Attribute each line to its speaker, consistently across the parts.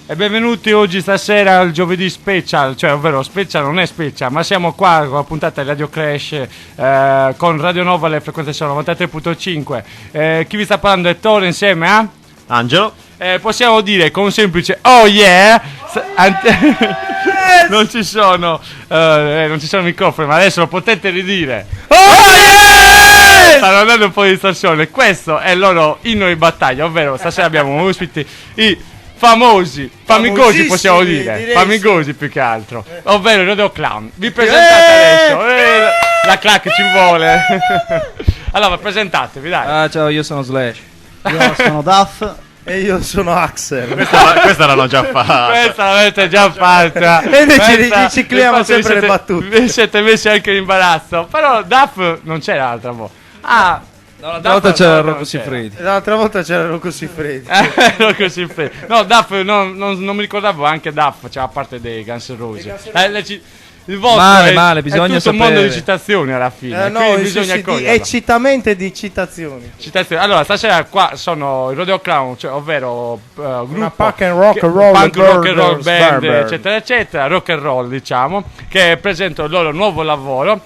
Speaker 1: E benvenuti oggi stasera al giovedì special, cioè ovvero special non è special, ma siamo qua con la puntata di Radio Crash con Radio Nova, le frequenze sono 93.5. Chi vi sta parlando è Tore insieme a
Speaker 2: Angelo.
Speaker 1: Possiamo dire con un semplice oh yeah non ci sono microfoni, ma adesso lo potete ridire. Oh yeah! Stanno andando un po' di distorsione. Questo è il loro inno di battaglia, ovvero stasera abbiamo ospiti i famigosi, possiamo dire, famigosi più che altro, ovvero i Radio Clown. Vi presentate adesso, la clac ci vuole. Allora presentatevi, dai.
Speaker 3: Ciao, io sono Slash.
Speaker 4: Io sono Duff.
Speaker 5: E io sono Axel.
Speaker 2: Questa l'hanno già fatta.
Speaker 1: Questa l'avete già fatta.
Speaker 5: E invece ricicliamo sempre le battute.
Speaker 1: Vi siete messi anche in imbarazzo. Però Duff non c'era l'altra volta.
Speaker 3: L'altra volta c'era Rocco Siffredi.
Speaker 5: L'altra volta c'era Rocco Siffredi.
Speaker 1: Rocco Siffredi. No, Duff non mi ricordavo, anche Duff c'era parte dei Guns N' Roses. Il vostro
Speaker 3: male, bisogna
Speaker 1: è tutto
Speaker 3: sapere.
Speaker 1: un mondo di citazioni alla fine.
Speaker 5: No,
Speaker 1: bisogna
Speaker 5: eccitamente di citazioni.
Speaker 1: Allora, stasera qua sono i Radio Clown, cioè, ovvero gruppo
Speaker 5: punk and rock and roll,
Speaker 1: punk rock and roll band, eccetera, eccetera, rock and roll, diciamo, che presentano il loro nuovo lavoro.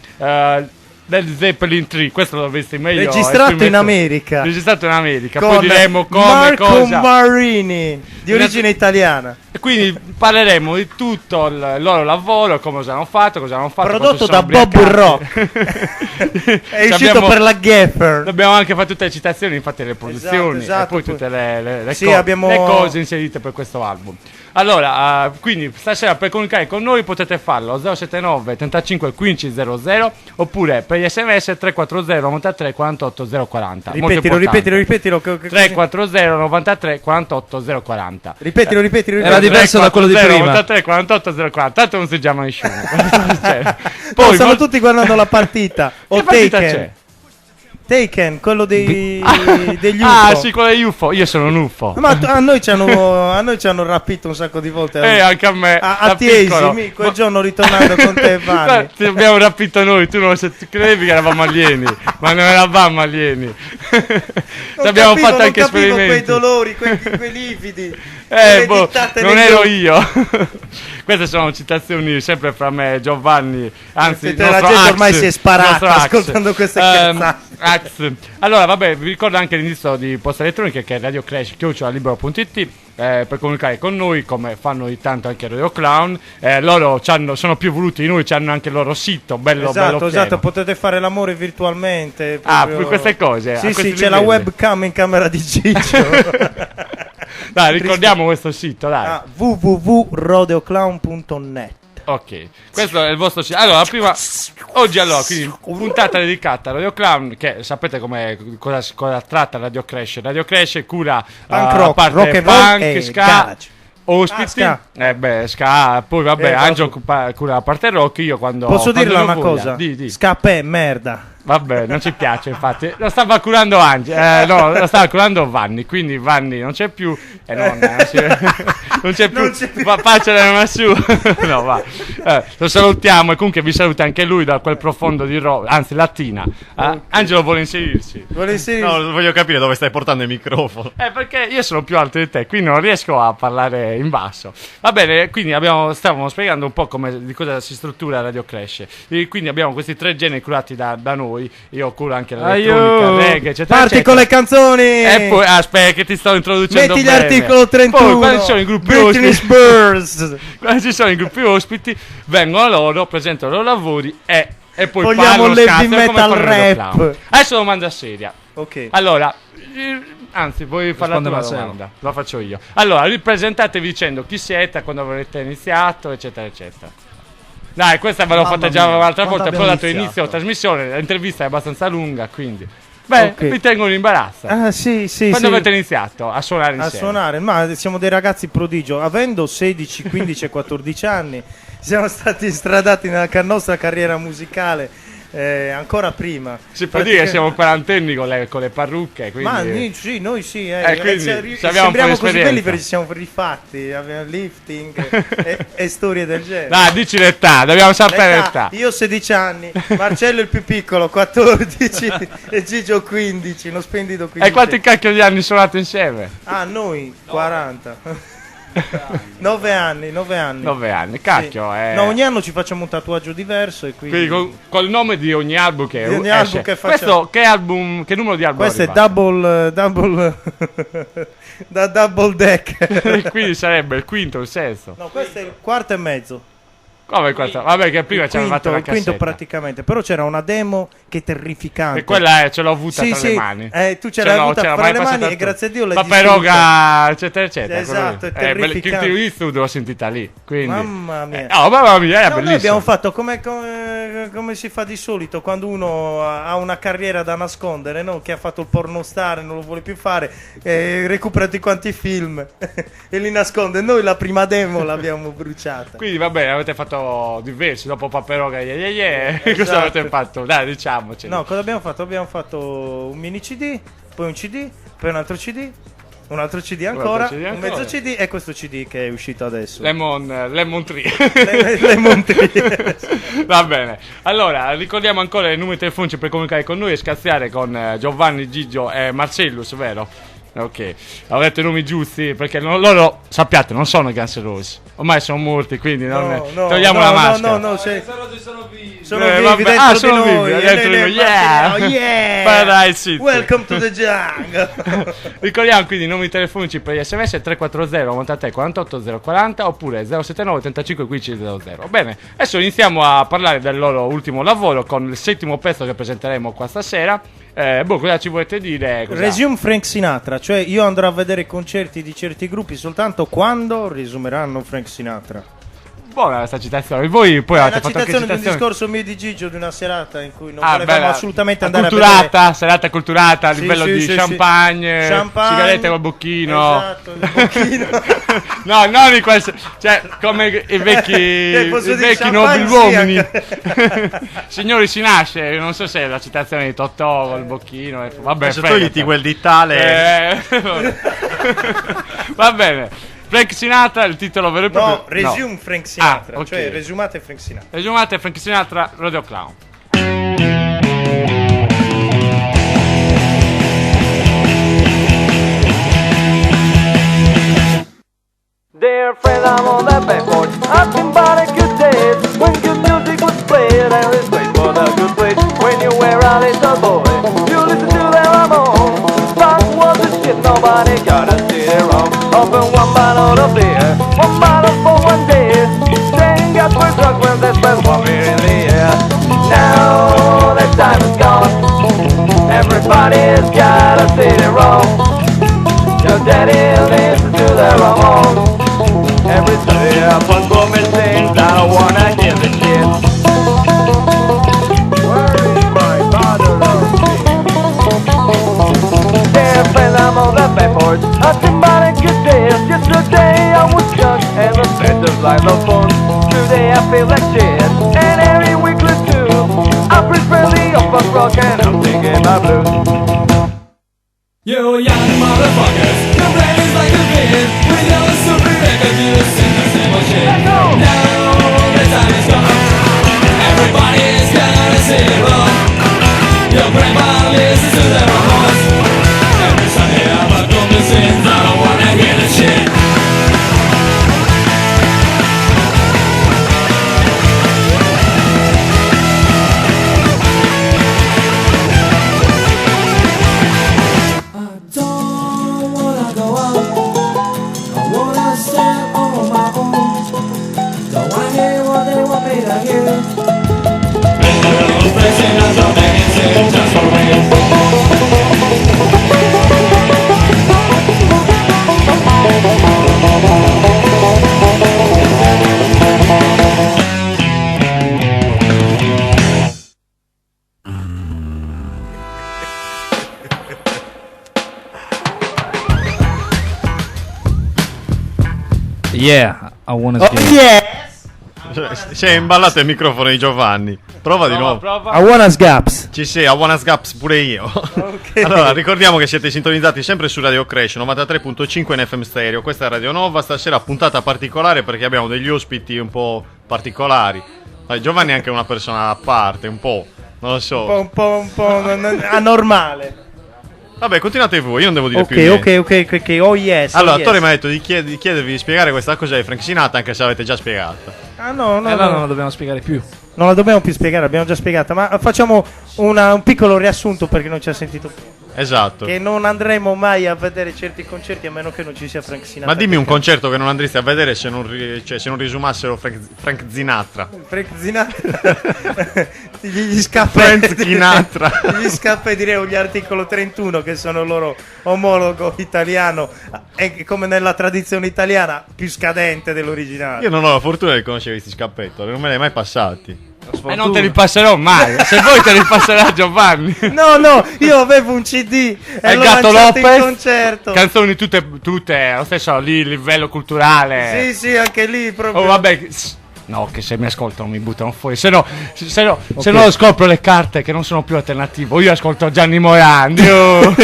Speaker 1: Del Zeppelin 3, questo lo dovreste meglio
Speaker 5: registrato in America.
Speaker 1: Poi diremo come,
Speaker 5: Marco
Speaker 1: cosa.
Speaker 5: Marini, di origine italiana.
Speaker 1: E quindi parleremo di tutto il loro lavoro, come hanno fatto,
Speaker 5: prodotto da Bob Rock. È uscito per la Gaffer.
Speaker 1: Abbiamo anche fatto tutte le citazioni, infatti le produzioni,
Speaker 5: esatto,
Speaker 1: e poi tutte le cose inserite per questo album. Allora, quindi stasera per comunicare con noi potete farlo 079 35 15 00 oppure per gli sms 340 93 48 040.
Speaker 5: Ripetilo.
Speaker 1: 340 93 48 040.
Speaker 5: Ripetilo.
Speaker 3: Era diverso da quello di prima.
Speaker 1: 93 48 040. Tanto non si chiama nessuno.
Speaker 5: Poi stanno tutti guardando la partita.
Speaker 1: Che partita c'è?
Speaker 5: Taken, quello degli UFO.
Speaker 1: Ah, sì, quello degli UFO. Io sono un UFO.
Speaker 5: Ma a noi ci hanno rapito un sacco di volte.
Speaker 1: Anche a me.
Speaker 5: A Tiesi, quel giorno ritornando con te e Vanni.
Speaker 1: Ti abbiamo rapito noi, tu non credevi che eravamo alieni, ma non eravamo alieni. Abbiamo fatto anche esperimenti.
Speaker 5: Quei dolori, quei lividi.
Speaker 1: Non ero io. Queste sono citazioni sempre fra me e Giovanni. Anzi,
Speaker 5: la gente ormai si è sparata ascoltando queste cazzate.
Speaker 1: Allora, vabbè, vi ricordo anche l'indirizzo di posta elettronica che è radiocrash@libero.it per comunicare con noi, come fanno di tanto anche Radio Clown. Loro sono più voluti di noi, hanno anche il loro sito bello pieno.
Speaker 5: Esatto, potete fare l'amore virtualmente.
Speaker 1: Per queste cose.
Speaker 5: Sì, c'è la webcam in camera di Gigio.
Speaker 1: Dai, ricordiamo questo sito, dai.
Speaker 5: www.radioclown.net.
Speaker 1: Ok, questo è il vostro sito. Allora, oggi quindi puntata dedicata a Radio Clown, che sapete cosa tratta Radio Crash. Radio Crash cura
Speaker 5: punk rock and roll e
Speaker 1: ska, ospiti, ska, poi vabbè, Angelo cura la parte rock, io quando
Speaker 5: posso dirle una
Speaker 1: voglia,
Speaker 5: cosa?
Speaker 1: Di.
Speaker 5: Scapè, merda.
Speaker 1: Vabbè, non ci piace, infatti. Lo stava curando lo stava curando Vanni, quindi Vanni non c'è più e non c'è più. Pace su. No, va. Lo salutiamo e comunque vi saluta anche lui da quel profondo di anzi Latina. Angelo vuole inserirsi.
Speaker 2: No, voglio capire dove stai portando il microfono.
Speaker 1: Perché io sono più alto di te, quindi non riesco a parlare in basso. Va bene, quindi stavamo spiegando un po' di cosa si struttura Radio Crash. E quindi abbiamo questi 3 generi curati da noi. Io curo anche l'elettronica, reggae, eccetera.
Speaker 5: Parti con le canzoni.
Speaker 1: E poi aspetta che ti sto introducendo.
Speaker 5: Metti
Speaker 1: bene.
Speaker 5: l'articolo 31.
Speaker 1: Poi quando ci sono i gruppi ospiti, quando ci sono i gruppi ospiti, vengono loro, presentano i loro lavori e poi
Speaker 5: vogliamo l'heavy metal rap.
Speaker 1: Adesso domanda seria.
Speaker 5: Ok.
Speaker 1: Allora, anzi, vuoi fare la domanda? La faccio io. Allora, ripresentatevi dicendo chi siete, quando avrete iniziato, eccetera, eccetera. Dai, questa ve l'ho fatta già l'altra volta, però ho dato inizio alla trasmissione, l'intervista è abbastanza lunga, quindi. Vi tengo in imbarazzo.
Speaker 5: Sì.
Speaker 1: Quando avete iniziato a suonare insieme?
Speaker 5: A suonare, ma siamo dei ragazzi prodigio. Avendo 16, 15 e 14 anni, siamo stati stradati nella nostra carriera musicale ancora prima.
Speaker 1: Si può dire che siamo quarantenni con le parrucche, quindi...
Speaker 5: Ma sì, noi sì,
Speaker 1: sembriamo
Speaker 5: così belli perché ci siamo rifatti, abbiamo lifting e storie del genere.
Speaker 1: Dai, dici l'età, dobbiamo sapere l'età.
Speaker 5: Io 16 anni, Marcello il più piccolo 14 e Gigio 15, uno splendido 15.
Speaker 1: E quanti cacchio di anni suonate insieme?
Speaker 5: Noi 40. 9 anni.
Speaker 1: 9 anni, cacchio.
Speaker 5: Sì. No, ogni anno ci facciamo un tatuaggio diverso e quindi
Speaker 1: Col nome di ogni album che
Speaker 5: Di ogni
Speaker 1: esce.
Speaker 5: album che facciamo.
Speaker 1: Questo che numero di album
Speaker 5: questo è
Speaker 1: arriva?
Speaker 5: double da double deck.
Speaker 1: Quindi sarebbe il quinto o il sesto.
Speaker 5: No, questo è il quarto e mezzo.
Speaker 1: Come il quarto? Vabbè, che prima ci aveva fatto la
Speaker 5: Il quinto
Speaker 1: cassetta.
Speaker 5: praticamente, però c'era una demo che è terrificante.
Speaker 1: E quella ce l'ho avuta
Speaker 5: Sì,
Speaker 1: tra
Speaker 5: sì,
Speaker 1: le mani.
Speaker 5: tu ce l'hai avuta fra le mani e grazie a Dio l'hai
Speaker 1: Paperoga, eccetera, eccetera.
Speaker 5: Esatto, è
Speaker 1: Clint
Speaker 5: terrificante.
Speaker 1: Eastwood l'ho sentita lì. Quindi.
Speaker 5: Mamma mia.
Speaker 1: Mamma mia, era
Speaker 5: No, noi
Speaker 1: bellissimo.
Speaker 5: abbiamo fatto come si fa di solito quando uno ha una carriera da nascondere, no? Che ha fatto il pornostar e non lo vuole più fare, recupera tutti quanti i film e li nasconde. Noi la prima demo l'abbiamo bruciata.
Speaker 1: Quindi vabbè, avete fatto diversi. Dopo Paperoga, cosa
Speaker 5: Esatto.
Speaker 1: avete fatto? Dai, diciamoci.
Speaker 5: No, cosa abbiamo fatto? Abbiamo fatto un mini CD, poi un CD, poi un altro CD, un altro CD ancora,
Speaker 1: CD
Speaker 5: un
Speaker 1: ancora.
Speaker 5: mezzo CD e questo CD che è uscito adesso.
Speaker 1: Lemon Tree.
Speaker 5: Lemon Tree.
Speaker 1: Va bene. Allora, ricordiamo ancora i numeri telefonici per comunicare con noi e scaziare con Giovanni, Gigio e Marcellus, vero? Ok, avrete i nomi giusti perché loro, sappiate, non sono i Guns N' Roses. Ormai sono morti, quindi togliamo la maschera.
Speaker 5: No, sono vivi
Speaker 1: vabbè.
Speaker 5: dentro
Speaker 1: Sono
Speaker 5: di noi.
Speaker 1: vivi dentro di noi. Yeah.
Speaker 5: Yeah.
Speaker 1: Paradise City.
Speaker 5: Welcome to the jungle.
Speaker 1: Ricordiamo quindi i nomi telefonici per gli sms 340 93 48 040 oppure 079 85 15 00. Bene, adesso iniziamo a parlare del loro ultimo lavoro con il settimo pezzo che presenteremo qua stasera. Cosa ci volete dire? Cosa?
Speaker 5: Resume Frank Sinatra, cioè io andrò a vedere i concerti di certi gruppi soltanto quando risumeranno Frank Sinatra.
Speaker 1: Buona questa citazione. Voi poi
Speaker 5: È
Speaker 1: avete
Speaker 5: una
Speaker 1: fatto anche
Speaker 5: citazione di un
Speaker 1: citazioni.
Speaker 5: discorso mio di Gigio di una serata in cui non volevamo
Speaker 1: bella.
Speaker 5: assolutamente andare a
Speaker 1: Acculturata,
Speaker 5: vedere.
Speaker 1: serata culturata a
Speaker 5: Sì,
Speaker 1: livello
Speaker 5: sì,
Speaker 1: di
Speaker 5: sì,
Speaker 1: champagne,
Speaker 5: Champagne,
Speaker 1: sigarette col bocchino.
Speaker 5: Esatto, il bocchino.
Speaker 1: No, non di questo, cioè come i vecchi
Speaker 5: posso
Speaker 1: i
Speaker 5: dire
Speaker 1: vecchi
Speaker 5: champagne,
Speaker 1: nobili
Speaker 5: sì,
Speaker 1: uomini.
Speaker 5: anche.
Speaker 1: Signori, si nasce, non so se è la citazione di Totò col bocchino, vabbè,
Speaker 2: Adesso
Speaker 1: fregate.
Speaker 2: togliti quel dittale.
Speaker 1: Va bene. Frank Sinatra, il titolo vero e
Speaker 5: No,
Speaker 1: proprio.
Speaker 5: Resume Frank Sinatra,
Speaker 1: ok.
Speaker 5: cioè resumate Frank Sinatra.
Speaker 1: Resumate Frank Sinatra, Radio Clown.
Speaker 6: Dear friend, I'm on that backboard. I've been by the good days when good music was played. I was wait for the good place when you were a little boy. You listen to the Ramones. Rock was the shit, nobody got a steer wrong. Open one bottle of beer, one bottle for one day. Then got for drunk when they spent 1 beer in the air. Now that time is gone. Everybody's got a steer wrong. Your daddy listens to the Ramones. Every day a punk woman sings, I don't wanna hear the shit. Where is my bottle of beer? Dear friend, I'm on the backboard. Nothing but a good day. Yesterday I was young and the best of life was fun. Today I feel like shit, and every week or two I prefer the punk rock and I'm singing my blues.
Speaker 7: You young motherfuckers, your brain is like a bin. With your super record, you sing the same old shit. Now the time is gone. Everybody's gonna sing it wrong. Your grandma listens to the Ramones. Every Sunday I'm a come to sing. I don't wanna hear the shit.
Speaker 3: Yeah, I wanna
Speaker 5: Oh,
Speaker 3: skip.
Speaker 5: yeah.
Speaker 2: Si è imballato il microfono di Giovanni. Prova di nuovo.
Speaker 5: I wanna sgaps.
Speaker 2: Ci sei, a Wanna Sgaps pure io. Allora, ricordiamo che siete sintonizzati sempre su Radio Crash 93.5 in FM Stereo. Questa è Radio Nova. Stasera puntata particolare perché abbiamo degli ospiti un po' particolari. Giovanni è anche una persona a parte, un po'. Non lo so.
Speaker 5: Un po' anormale.
Speaker 2: Vabbè, continuate voi, io non devo dire più niente.
Speaker 5: Ok, oh yes.
Speaker 2: Allora,
Speaker 5: oh
Speaker 2: l'attore
Speaker 5: yes.
Speaker 2: mi ha detto di chiedervi di spiegare questa cosa di Frank Sinatra, anche se l'avete già spiegata.
Speaker 5: Ah no,
Speaker 3: Allora non la dobbiamo spiegare più.
Speaker 5: non la dobbiamo più spiegare, l'abbiamo già spiegata, ma facciamo un piccolo riassunto perché non ci ha sentito più.
Speaker 2: Esatto.
Speaker 5: Che non andremo mai a vedere certi concerti a meno che non ci sia Frank Sinatra.
Speaker 2: Ma dimmi un
Speaker 5: che
Speaker 2: concerto che non andresti a vedere se non, se non risumassero Frank Sinatra.
Speaker 5: Frank Sinatra gli scappa
Speaker 2: Frank Sinatra.
Speaker 5: gli scappa direi gli articolo 31 che sono il loro omologo italiano e come nella tradizione italiana più scadente dell'originale.
Speaker 2: Io non ho la fortuna di conoscere questi scappetto, non me li hai mai passati.
Speaker 1: E non te li passerò mai. Se vuoi te li passerà Giovanni.
Speaker 5: No, io avevo un CD e l'ho
Speaker 1: Gatto
Speaker 5: lanciato in
Speaker 1: Lopez,
Speaker 5: concerto.
Speaker 1: canzoni tutte lo stesso lì livello culturale.
Speaker 5: Sì, anche lì proprio.
Speaker 1: Oh vabbè. No, che se mi ascoltano mi buttano fuori. Se no scopro le carte che non sono più alternativo. Io ascolto Gianni Morandi. Oh.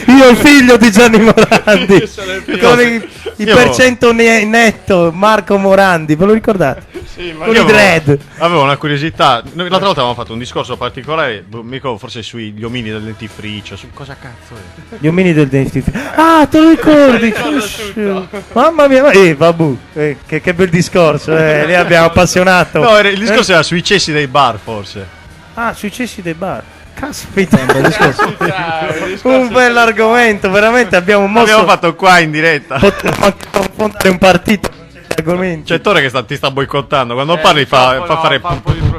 Speaker 5: Io il figlio di Gianni Morandi
Speaker 1: Io sono il figlio.
Speaker 5: con il
Speaker 2: Io-
Speaker 5: percento netto Marco Morandi, ve lo ricordate?
Speaker 1: Sì, ma
Speaker 5: Con
Speaker 2: Io
Speaker 5: i dread.
Speaker 2: avevo una curiosità. Noi l'altra volta avevamo fatto un discorso particolare, mi ricordo forse sugli omini del dentifricio. Su cosa cazzo è?
Speaker 5: Gli omini del dentifricio. Ah, te lo ricordi? Mamma mia, vabbù, che bel discorso, lì abbiamo appassionato.
Speaker 2: No, il discorso era sui cessi dei bar, forse.
Speaker 5: Ah, sui cessi dei bar. Caspita, un bel discorso. Un bell'argomento, veramente abbiamo mosso.
Speaker 2: L'abbiamo fatto qua in diretta.
Speaker 5: Potremmo anche confondere un partito con certi argomenti.
Speaker 2: C'è Tore che ti sta boicottando. Quando parli fa fare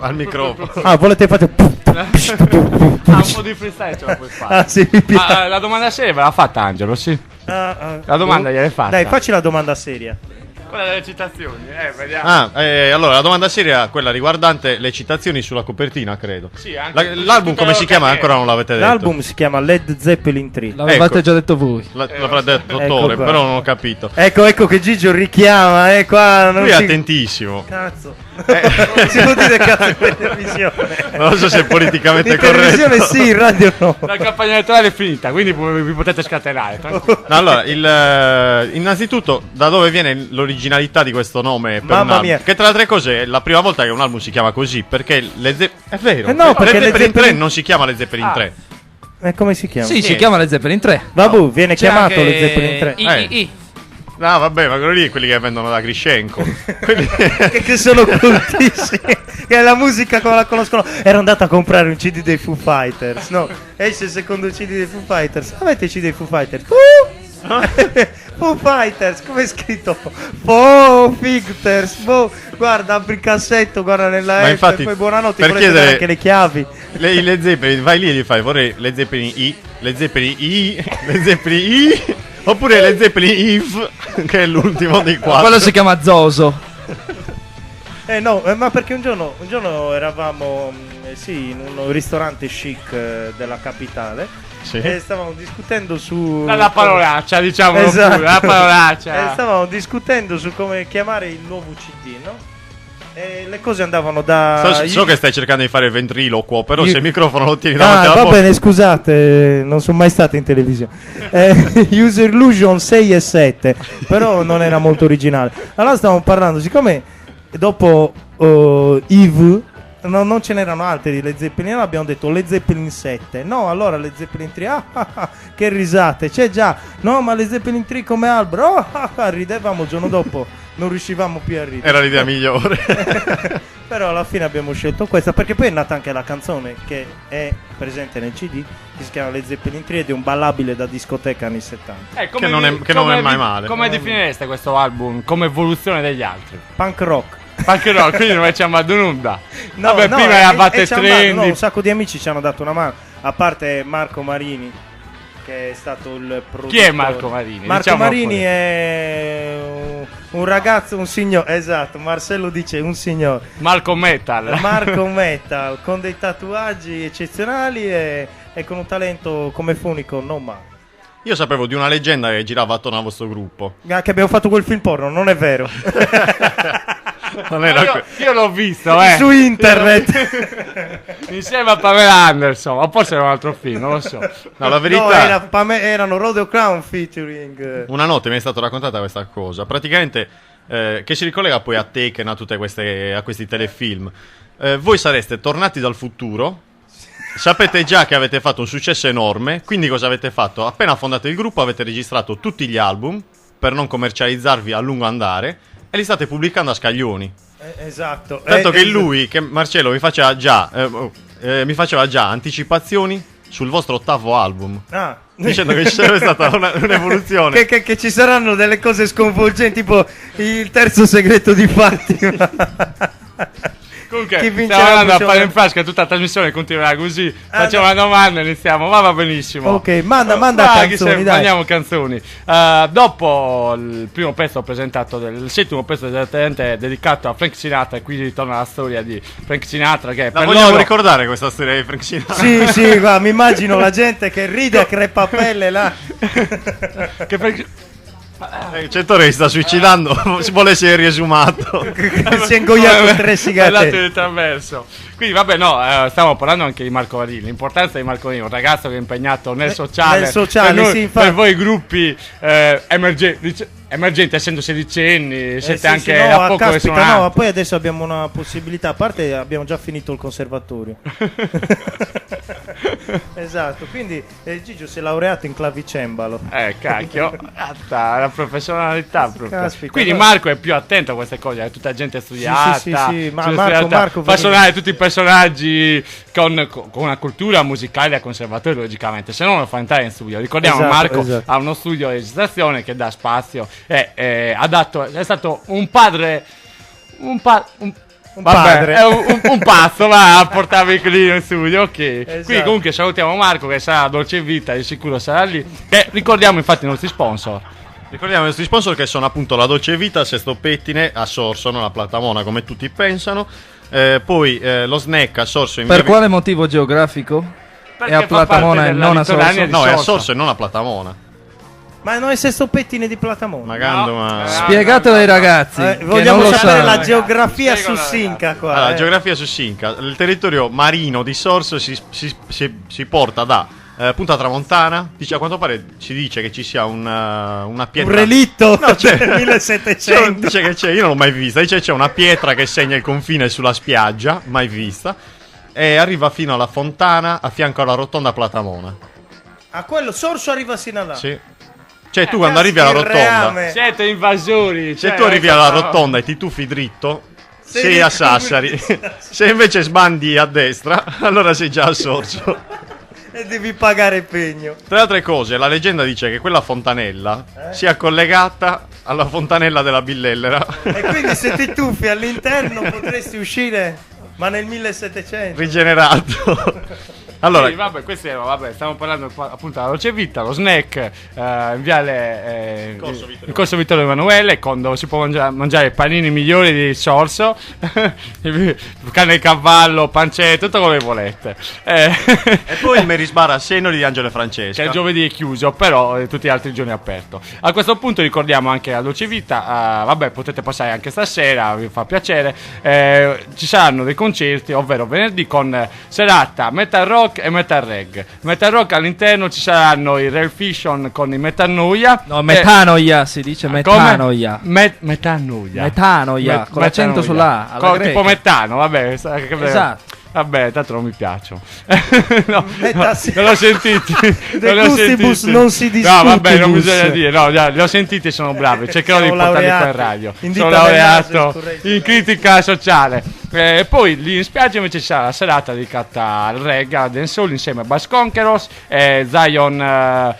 Speaker 2: al microfono.
Speaker 5: Ah, volete fare
Speaker 1: un po' di freestyle ce la puoi fare.
Speaker 5: Ah, sì, mi piace.
Speaker 1: La domanda seria ve l'ha fatta Angelo, sì. La domanda gliel'hai fatta.
Speaker 5: Dai, facci la domanda seria.
Speaker 1: Quella delle citazioni, vediamo.
Speaker 2: Allora la domanda seria è quella riguardante le citazioni sulla copertina, credo.
Speaker 1: Sì, anche
Speaker 2: L'album come si chiama? Ancora non l'avete detto.
Speaker 5: L'album si chiama Led Zeppelin 3.
Speaker 3: L'avevate
Speaker 2: Ecco.
Speaker 3: già detto voi.
Speaker 2: L'avrà detto
Speaker 5: Ecco
Speaker 2: Tore,
Speaker 5: qua.
Speaker 2: però non ho capito.
Speaker 5: Ecco che Gigio richiama, qua non
Speaker 2: Lui è
Speaker 5: si...
Speaker 2: attentissimo.
Speaker 5: Cazzo. Si può dire cazzo in televisione.
Speaker 2: Non so se è politicamente
Speaker 5: In televisione
Speaker 2: corretto.
Speaker 5: sì, in radio no.
Speaker 1: La campagna elettorale è finita, quindi vi potete scatenare. tranquilli.
Speaker 2: No, allora, innanzitutto, da dove viene l'originalità di questo nome per
Speaker 5: Mamma
Speaker 2: un album?
Speaker 5: mia.
Speaker 2: Che tra le altre cose è la prima volta che un album si chiama così, perché è vero.
Speaker 5: No, perché
Speaker 2: Led
Speaker 5: Led
Speaker 2: Zeppelin 3
Speaker 5: Zeppelin-
Speaker 2: non si chiama Led Zeppelin 3.
Speaker 5: E come si chiama?
Speaker 3: Sì, si chiama Led Zeppelin 3.
Speaker 5: Vabbù, viene
Speaker 3: C'è
Speaker 5: chiamato
Speaker 3: anche
Speaker 5: Led Zeppelin 3.
Speaker 3: I.
Speaker 2: No, vabbè, ma quello lì è quelli che vendono da Grishenko. Quelli-
Speaker 5: che sono cultissimi. Che è la musica come la conoscono. Ero andato a comprare un CD dei Foo Fighters. No, esce il secondo CD dei Foo Fighters. Avete il CD dei Foo Fighters? Foo Fighters, come è scritto? Foo Fighters. Guarda, apri il cassetto, guarda nella
Speaker 2: Ma
Speaker 5: F,
Speaker 2: infatti,
Speaker 5: poi buonanotte,
Speaker 2: per
Speaker 5: volete dare
Speaker 2: chiedere-
Speaker 5: anche le chiavi.
Speaker 2: I Led Zeppelin, vai lì e gli fai, vorrei Led Zeppelin I, Led Zeppelin I, Led Zeppelin I, oppure Led Zeppelin If, che è l'ultimo dei quattro.
Speaker 3: Quello si chiama Zoso.
Speaker 5: No, ma perché un giorno eravamo in un ristorante chic della capitale
Speaker 2: Sì.
Speaker 5: e stavamo discutendo su
Speaker 1: La parolaccia, diciamo
Speaker 5: Esatto.
Speaker 1: pure, la parolaccia.
Speaker 5: stavamo discutendo su come chiamare il nuovo CD, no? E le cose andavano da
Speaker 2: So che stai cercando di fare il ventriloquo, però
Speaker 5: Io-
Speaker 2: se il microfono lo tieni davanti
Speaker 5: Ah,
Speaker 2: alla
Speaker 5: va
Speaker 2: bocca.
Speaker 5: bene, scusate, non sono mai stato in televisione. User Illusion 6 e 7, però non era molto originale. Allora stavamo parlando, siccome dopo Eve non ce n'erano altri di Led Zeppelin, allora abbiamo detto Led Zeppelin 7. No, allora Led Zeppelin 3, che risate, c'è già. No, ma Led Zeppelin 3 come albero, ridevamo il giorno dopo, non riuscivamo più a ridere.
Speaker 2: Era l'idea migliore.
Speaker 5: Però alla fine abbiamo scelto questa perché poi è nata anche la canzone che è presente nel CD, che si chiama Led Zeppelin 3 ed è un ballabile da discoteca anni 70.
Speaker 2: Che non è mai male.
Speaker 1: Come definireste questo album come evoluzione degli altri?
Speaker 5: Punk rock.
Speaker 1: Anche no, quindi non ci ha mandato nulla.
Speaker 5: No,
Speaker 1: Vabbè,
Speaker 5: no,
Speaker 1: prima eravate
Speaker 5: ci hanno dato-
Speaker 1: trendy.
Speaker 5: no, un sacco di amici ci hanno dato una mano, a parte Marco Marini che è stato il produttore.
Speaker 1: Chi è Marco Marini?
Speaker 5: Marco
Speaker 1: Diciamolo
Speaker 5: Marini
Speaker 1: pure.
Speaker 5: è un ragazzo, un signore, esatto, Marcello dice un signore.
Speaker 1: Marco Metal.
Speaker 5: Marco Metal con dei tatuaggi eccezionali e con un talento come fonico non male.
Speaker 2: Io sapevo di una leggenda che girava attorno al vostro gruppo.
Speaker 5: Ah, che abbiamo fatto quel film porno, non è vero.
Speaker 2: Non era
Speaker 1: Io l'ho visto,
Speaker 5: Su internet.
Speaker 1: Insieme a Pamela Anderson. O forse era un altro film, non lo so.
Speaker 2: No, la
Speaker 5: No,
Speaker 2: verità.
Speaker 5: erano Rodeo Clown featuring.
Speaker 2: Una notte mi è stata raccontata questa cosa. Praticamente, che si ricollega poi a Taken, a tutte questi telefilm. Voi sareste tornati dal futuro sapete già che avete fatto un successo enorme, quindi cosa avete fatto? Appena fondato il gruppo avete registrato tutti gli album per non commercializzarvi a lungo andare e li state pubblicando a scaglioni.
Speaker 5: Esatto.
Speaker 2: Tanto che lui, che Marcello mi faceva già anticipazioni sul vostro ottavo album,
Speaker 5: Ah.
Speaker 2: dicendo che ci sarebbe stata un'evoluzione.
Speaker 5: Che ci saranno delle cose sconvolgenti, tipo il terzo segreto di Fatima.
Speaker 1: Comunque,
Speaker 5: Chi vincerà
Speaker 1: stiamo andando a
Speaker 5: possiamo-
Speaker 1: fare in frasca, tutta la trasmissione continuerà così. Facciamo una domanda e iniziamo. Va benissimo.
Speaker 5: Ok, manda
Speaker 1: Vai,
Speaker 5: canzoni, dai.
Speaker 1: Mandiamo canzoni. Dopo il primo pezzo presentato, il settimo pezzo esattamente dedicato a Frank Sinatra, e qui ritorna la storia di Frank Sinatra. Che
Speaker 2: La
Speaker 1: per
Speaker 2: vogliamo
Speaker 1: loro,
Speaker 2: ricordare questa storia di Frank Sinatra?
Speaker 5: Sì, guarda, mi immagino la gente che ride a crepapelle là.
Speaker 1: che Frank-
Speaker 2: Centore si sta suicidando, si vuole essere riesumato.
Speaker 5: Si è ingoiato 3
Speaker 1: È
Speaker 5: sigarette.
Speaker 1: andato di traverso. Quindi vabbè, no, stiamo parlando anche di Marco Varini. L'importanza di Marco Varini, un ragazzo che è impegnato nel sociale.
Speaker 5: nel sociale,
Speaker 1: per, noi-
Speaker 5: sì, infatti.
Speaker 1: per voi i gruppi emergenti, essendo sedicenni, siete
Speaker 5: Sì,
Speaker 1: anche
Speaker 5: sì, no,
Speaker 1: a poco che
Speaker 5: caspita,
Speaker 1: suonate.
Speaker 5: no, poi adesso abbiamo una possibilità, a parte abbiamo già finito il conservatorio. Esatto, quindi Gigio si è laureato in clavicembalo.
Speaker 1: Cacchio, la professionalità proprio.
Speaker 5: Caspita,
Speaker 1: Quindi
Speaker 5: guarda.
Speaker 1: Marco è più attento a queste cose, è tutta gente studiata.
Speaker 5: sì, ma
Speaker 1: tutta
Speaker 5: Marco
Speaker 1: studiata,
Speaker 5: Marco
Speaker 1: fa
Speaker 5: veniva-
Speaker 1: suonare tutti i personaggi con una cultura musicale da conservatorio, logicamente, se no non lo fa entrare in studio. Ricordiamo
Speaker 5: Esatto,
Speaker 1: Marco
Speaker 5: esatto.
Speaker 1: ha uno studio di registrazione che dà spazio e è stato un padre.
Speaker 5: padre.
Speaker 1: È un pazzo, va a portarvi qui in studio, ok.
Speaker 5: Esatto.
Speaker 1: Quindi comunque salutiamo Marco che sarà a Dolce Vita, di sicuro sarà lì. E ricordiamo infatti i nostri sponsor.
Speaker 2: Ricordiamo i nostri sponsor che sono appunto la Dolce Vita, Sesto Pettine, a Sorso, non a Platamona come tutti pensano. Poi lo snack a Sorso in
Speaker 3: Per
Speaker 2: via-
Speaker 3: quale motivo geografico?
Speaker 1: Perché
Speaker 3: È a
Speaker 1: fa
Speaker 3: Platamona
Speaker 1: parte
Speaker 3: e
Speaker 1: della
Speaker 3: non a
Speaker 1: litoranea
Speaker 3: Sorso?
Speaker 1: di
Speaker 2: No, è a
Speaker 1: Sorso.
Speaker 2: Sorso e non a Platamona.
Speaker 5: Ma non è Sesto Pettine di Platamona.
Speaker 2: Magando,
Speaker 1: No.
Speaker 2: ma...
Speaker 3: Spiegatelo ai ragazzi. che
Speaker 5: Vogliamo
Speaker 3: non lo
Speaker 5: sapere
Speaker 3: sanno.
Speaker 5: la geografia
Speaker 1: Spiego,
Speaker 5: sussinca qua.
Speaker 2: Allora, geografia su Sinca. Il territorio marino di Sorso si porta da Punta Tramontana. Dice, a quanto pare ci dice che ci sia una
Speaker 5: Un
Speaker 2: pietra.
Speaker 5: relitto
Speaker 2: No, c'è.
Speaker 5: del 1700.
Speaker 2: Dice che c'è, io non l'ho mai vista. Dice che c'è una pietra che segna il confine sulla spiaggia, mai vista. E arriva fino alla fontana a fianco alla rotonda Platamona.
Speaker 5: A quello Sorso arriva sino là.
Speaker 2: Sì. Cioè, tu quando arrivi alla
Speaker 5: il
Speaker 2: rotonda,
Speaker 5: reame.
Speaker 1: Siete invasori.
Speaker 2: se
Speaker 1: cioè,
Speaker 2: tu arrivi alla
Speaker 1: no.
Speaker 2: rotonda e ti tuffi dritto,
Speaker 5: Sei
Speaker 2: sei a Sassari. Se invece sbandi a destra, allora sei già a Sorso.
Speaker 5: E devi pagare pegno.
Speaker 2: Tra le altre cose, la leggenda dice che quella fontanella sia collegata alla fontanella della Billellera.
Speaker 5: E quindi se ti tuffi all'interno potresti uscire, ma nel 1700.
Speaker 2: Rigenerato. Allora,
Speaker 1: Sì, vabbè, questo era, stiamo parlando appunto della Dolce Vita, lo snack in viale in Corso Vittorio Emanuele, dove si può mangiare i panini migliori di Sorso, carne di cavallo, pancetta, tutto come volete.
Speaker 2: e poi il Merisbar a Senori di Angelo e Francesca.
Speaker 1: Che il giovedì è chiuso, però tutti gli altri giorni è aperto. A questo punto ricordiamo anche la Dolce Vita, vabbè, potete passare anche stasera, vi fa piacere. Ci saranno dei concerti, ovvero venerdì con serata metal rock e metal reggae. Metal rock all'interno ci saranno i Rare Fiction con i Metanoia.
Speaker 3: No, metanoia si dice metanoia.
Speaker 1: Metanoia.
Speaker 3: Metanoia, con l'accento sulla A, alla
Speaker 1: Tipo
Speaker 3: greca.
Speaker 1: metano, vabbè.
Speaker 3: Esatto.
Speaker 1: Vabbè, tanto non mi piacciono. No,
Speaker 5: Metasi-
Speaker 1: non l'ho sentiti.
Speaker 5: De
Speaker 1: non l'ho
Speaker 5: gustibus
Speaker 1: sentiti.
Speaker 5: non si discute.
Speaker 1: No, vabbè, non
Speaker 5: bus.
Speaker 1: bisogna dire. No, li ho sentiti e sono bravi. Cercherò di
Speaker 5: Siamo
Speaker 1: portarli qua in
Speaker 5: laureati.
Speaker 1: radio.
Speaker 5: In
Speaker 1: Sono
Speaker 5: dita del naso,
Speaker 1: laureato
Speaker 5: scorrete.
Speaker 1: in critica sociale. Poi lì in spiaggia invece ci sarà la serata dedicata al reggae, al dancehall insieme a Bass Conquerors e Zion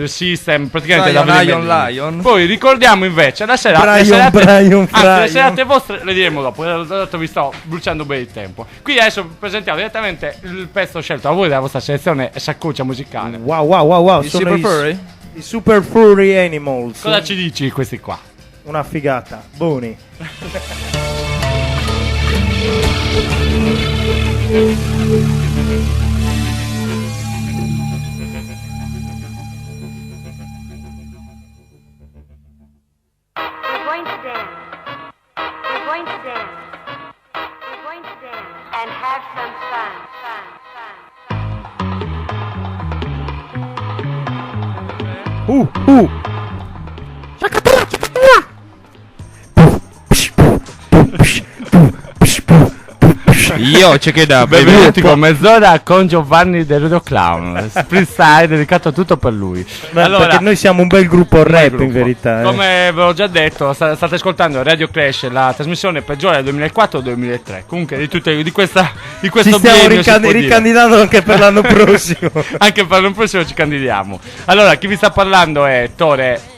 Speaker 1: System, praticamente
Speaker 3: Zion,
Speaker 1: Davide
Speaker 3: Lion,
Speaker 1: Medina.
Speaker 3: Lion.
Speaker 1: Poi ricordiamo invece la serata, le
Speaker 5: Brian,
Speaker 1: serate,
Speaker 5: Brian.
Speaker 1: le serate vostre le diremo dopo, dato vi sto bruciando bene il tempo. Qui adesso presentiamo direttamente il pezzo scelto da voi della vostra selezione saccuccia musicale.
Speaker 5: Wow,
Speaker 3: I
Speaker 5: sono
Speaker 3: Super Furry?
Speaker 5: i Super Furry Animals.
Speaker 1: Cosa ci dici questi qua?
Speaker 5: Una figata. Buoni.
Speaker 8: We're going to dance. We're going to dance. We're going to dance and have some fun.
Speaker 3: Io c'è che da
Speaker 1: Benvenuti con mezz'ora con Giovanni del Radio Clown. Freestyle dedicato a tutto per lui.
Speaker 5: Perché noi siamo un bel gruppo rap
Speaker 1: gruppo.
Speaker 5: in verità.
Speaker 1: Come ve l'ho già detto, state ascoltando Radio Crash, la trasmissione peggiore del 2004-2003. Comunque di questo
Speaker 5: Ci stiamo
Speaker 1: biennio si può dire.
Speaker 5: ricandidando anche per l'anno prossimo.
Speaker 1: Anche per l'anno prossimo ci candidiamo. Allora, chi vi sta parlando è Tore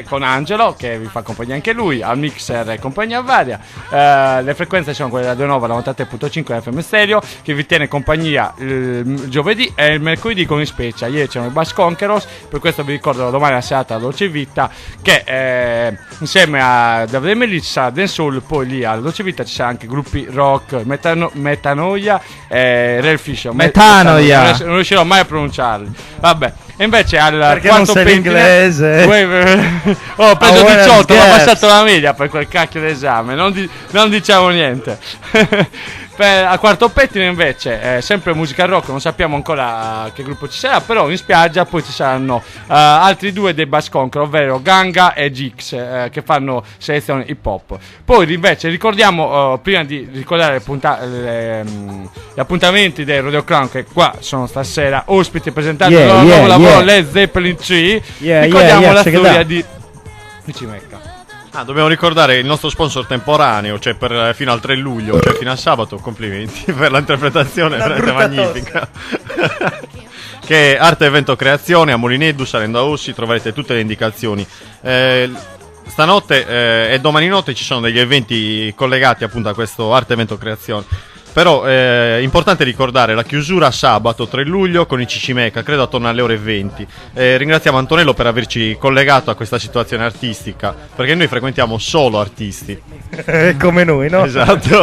Speaker 1: con Angelo, che vi fa compagnia anche lui, al mixer e compagnia varia. Le frequenze sono quelle della 93.5 FM Stereo, che vi tiene compagnia il giovedì e il mercoledì con in special. Ieri c'erano i Bass Conquerors, per questo vi ricordo domani la serata a Dolce Vita, che insieme a Davide Melli ci sarà Dancehall, poi lì alla Dolce Vita ci sarà anche gruppi rock, Metanoia e Real Fisher.
Speaker 3: Metanoia.
Speaker 1: Non riuscirò mai a pronunciarli. Vabbè. E invece al
Speaker 5: Perché
Speaker 1: quarto
Speaker 5: non sei l'inglese?
Speaker 1: Ho preso
Speaker 5: Oh,
Speaker 1: 18, ho
Speaker 5: yes.
Speaker 1: passato la media per quel cacchio d'esame, non diciamo niente. Al quarto pettine invece sempre musica rock, non sappiamo ancora che gruppo ci sarà, però in spiaggia poi ci saranno altri due dei Bass Conquer, ovvero Ganga e Gix, che fanno selezione hip hop. Poi invece ricordiamo, prima di ricordare gli appuntamenti del Radio Clown, che qua sono stasera ospiti presentando il loro nuovo lavoro, Led Zeppelin 3. Ricordiamo la storia di Cimecca.
Speaker 2: Dobbiamo ricordare il nostro sponsor temporaneo, cioè fino al 3 luglio, cioè fino a sabato. Complimenti per l'interpretazione, veramente magnifica. Che è Arte Evento Creazione a Molineddu, salendo a Ossi, troverete tutte le indicazioni. Stanotte e domani notte ci sono degli eventi collegati appunto a questo Arte Evento Creazione. Però è importante ricordare la chiusura sabato 3 luglio con i Cicimeca, credo attorno alle ore 20. Ringraziamo Antonello per averci collegato a questa situazione artistica, perché noi frequentiamo solo artisti.
Speaker 5: Come noi, no?
Speaker 2: Esatto.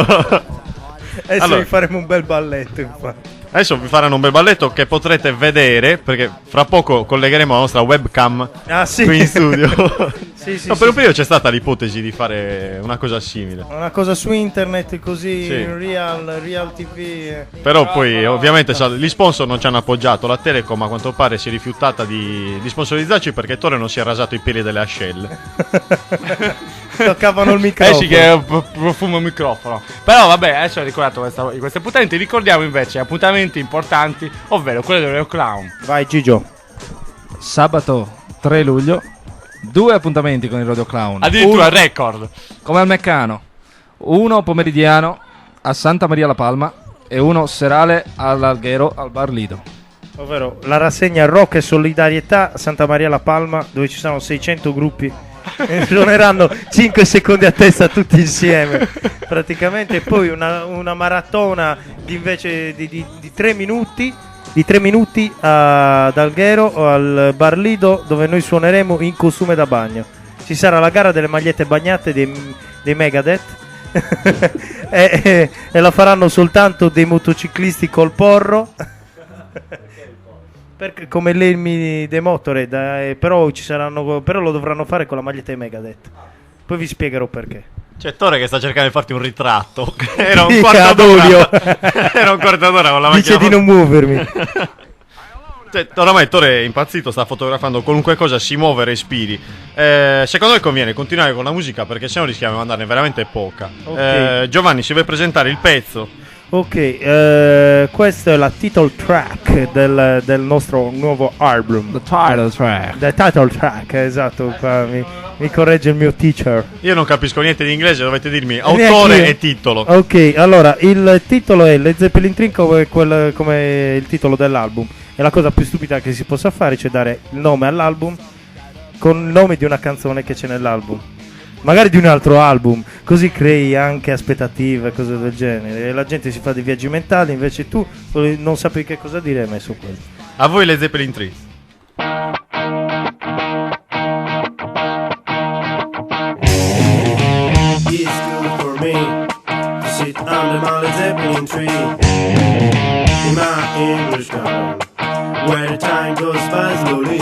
Speaker 5: Adesso
Speaker 2: Allora,
Speaker 5: vi faremo un bel balletto, infatti.
Speaker 2: adesso vi faranno un bel balletto che potrete vedere, perché fra poco collegheremo la nostra webcam qui in studio.
Speaker 5: Sì,
Speaker 2: Per un periodo c'è stata l'ipotesi di fare una cosa simile.
Speaker 5: Una cosa su internet così,
Speaker 2: Sì.
Speaker 5: real TV.
Speaker 2: Però poi ovviamente gli sponsor non ci hanno appoggiato. La Telecom a quanto pare si è rifiutata di sponsorizzarci perché Torre non si è rasato i peli delle ascelle.
Speaker 5: Toccavano il microfono.
Speaker 1: Esci che profumo il microfono. Però vabbè, adesso ho ricordato questi appuntamenti. Ricordiamo invece appuntamenti importanti, ovvero quello del Radio Clown.
Speaker 5: Vai Gigio.
Speaker 3: Sabato 3 luglio 2 appuntamenti con il Radio Clown.
Speaker 1: Addirittura record.
Speaker 3: Come al Meccano. Uno pomeridiano a Santa Maria La Palma e uno serale all'Alghero al Bar Lido.
Speaker 5: Ovvero la rassegna Rock e Solidarietà a Santa Maria La Palma, dove ci sono 600 gruppi e suoneranno 5 secondi a testa tutti insieme praticamente. E poi una maratona di 3 minuti ad Alghero al Bar Lido, dove noi suoneremo in costume da bagno. Ci sarà la gara delle magliette bagnate dei Megadeth e la faranno soltanto dei motociclisti col porro perché, come l'Elmi dei Motorhead, però lo dovranno fare con la maglietta dei Megadeth. Poi vi spiegherò perché.
Speaker 2: C'è Torre che sta cercando di farti un ritratto. Era un
Speaker 5: Sì,
Speaker 2: quarto d'ora.
Speaker 5: Adolio.
Speaker 2: Era un quarto d'ora con la macchina.
Speaker 5: Dice di non muovermi.
Speaker 2: Cioè, oramai Torre è impazzito, sta fotografando qualunque cosa si muove, respiri. Secondo me conviene continuare con la musica, perché sennò rischiamo di mandarne veramente poca.
Speaker 5: Ok.
Speaker 2: Giovanni, si vuoi presentare il pezzo?
Speaker 5: Ok, questa è la title track del nostro nuovo album.
Speaker 3: The title track.
Speaker 5: The title track, esatto, qua mi corregge il mio teacher.
Speaker 2: Io non capisco niente di inglese, dovete dirmi
Speaker 5: Neanche
Speaker 2: autore
Speaker 5: io.
Speaker 2: e titolo.
Speaker 5: Ok, allora, il titolo è Led Zeppelin 3 come il titolo dell'album. È la cosa più stupida che si possa fare, cioè dare il nome all'album con il nome di una canzone che c'è nell'album. Magari di un altro album, così crei anche aspettative, cose del genere. E la gente si fa dei viaggi mentali, invece tu non sapevi che cosa dire e hai messo quello.
Speaker 2: A voi le Zeppelin 3.
Speaker 9: It's good for me to sit under my Led Zeppelin tree in my English garden, where the time goes by slowly.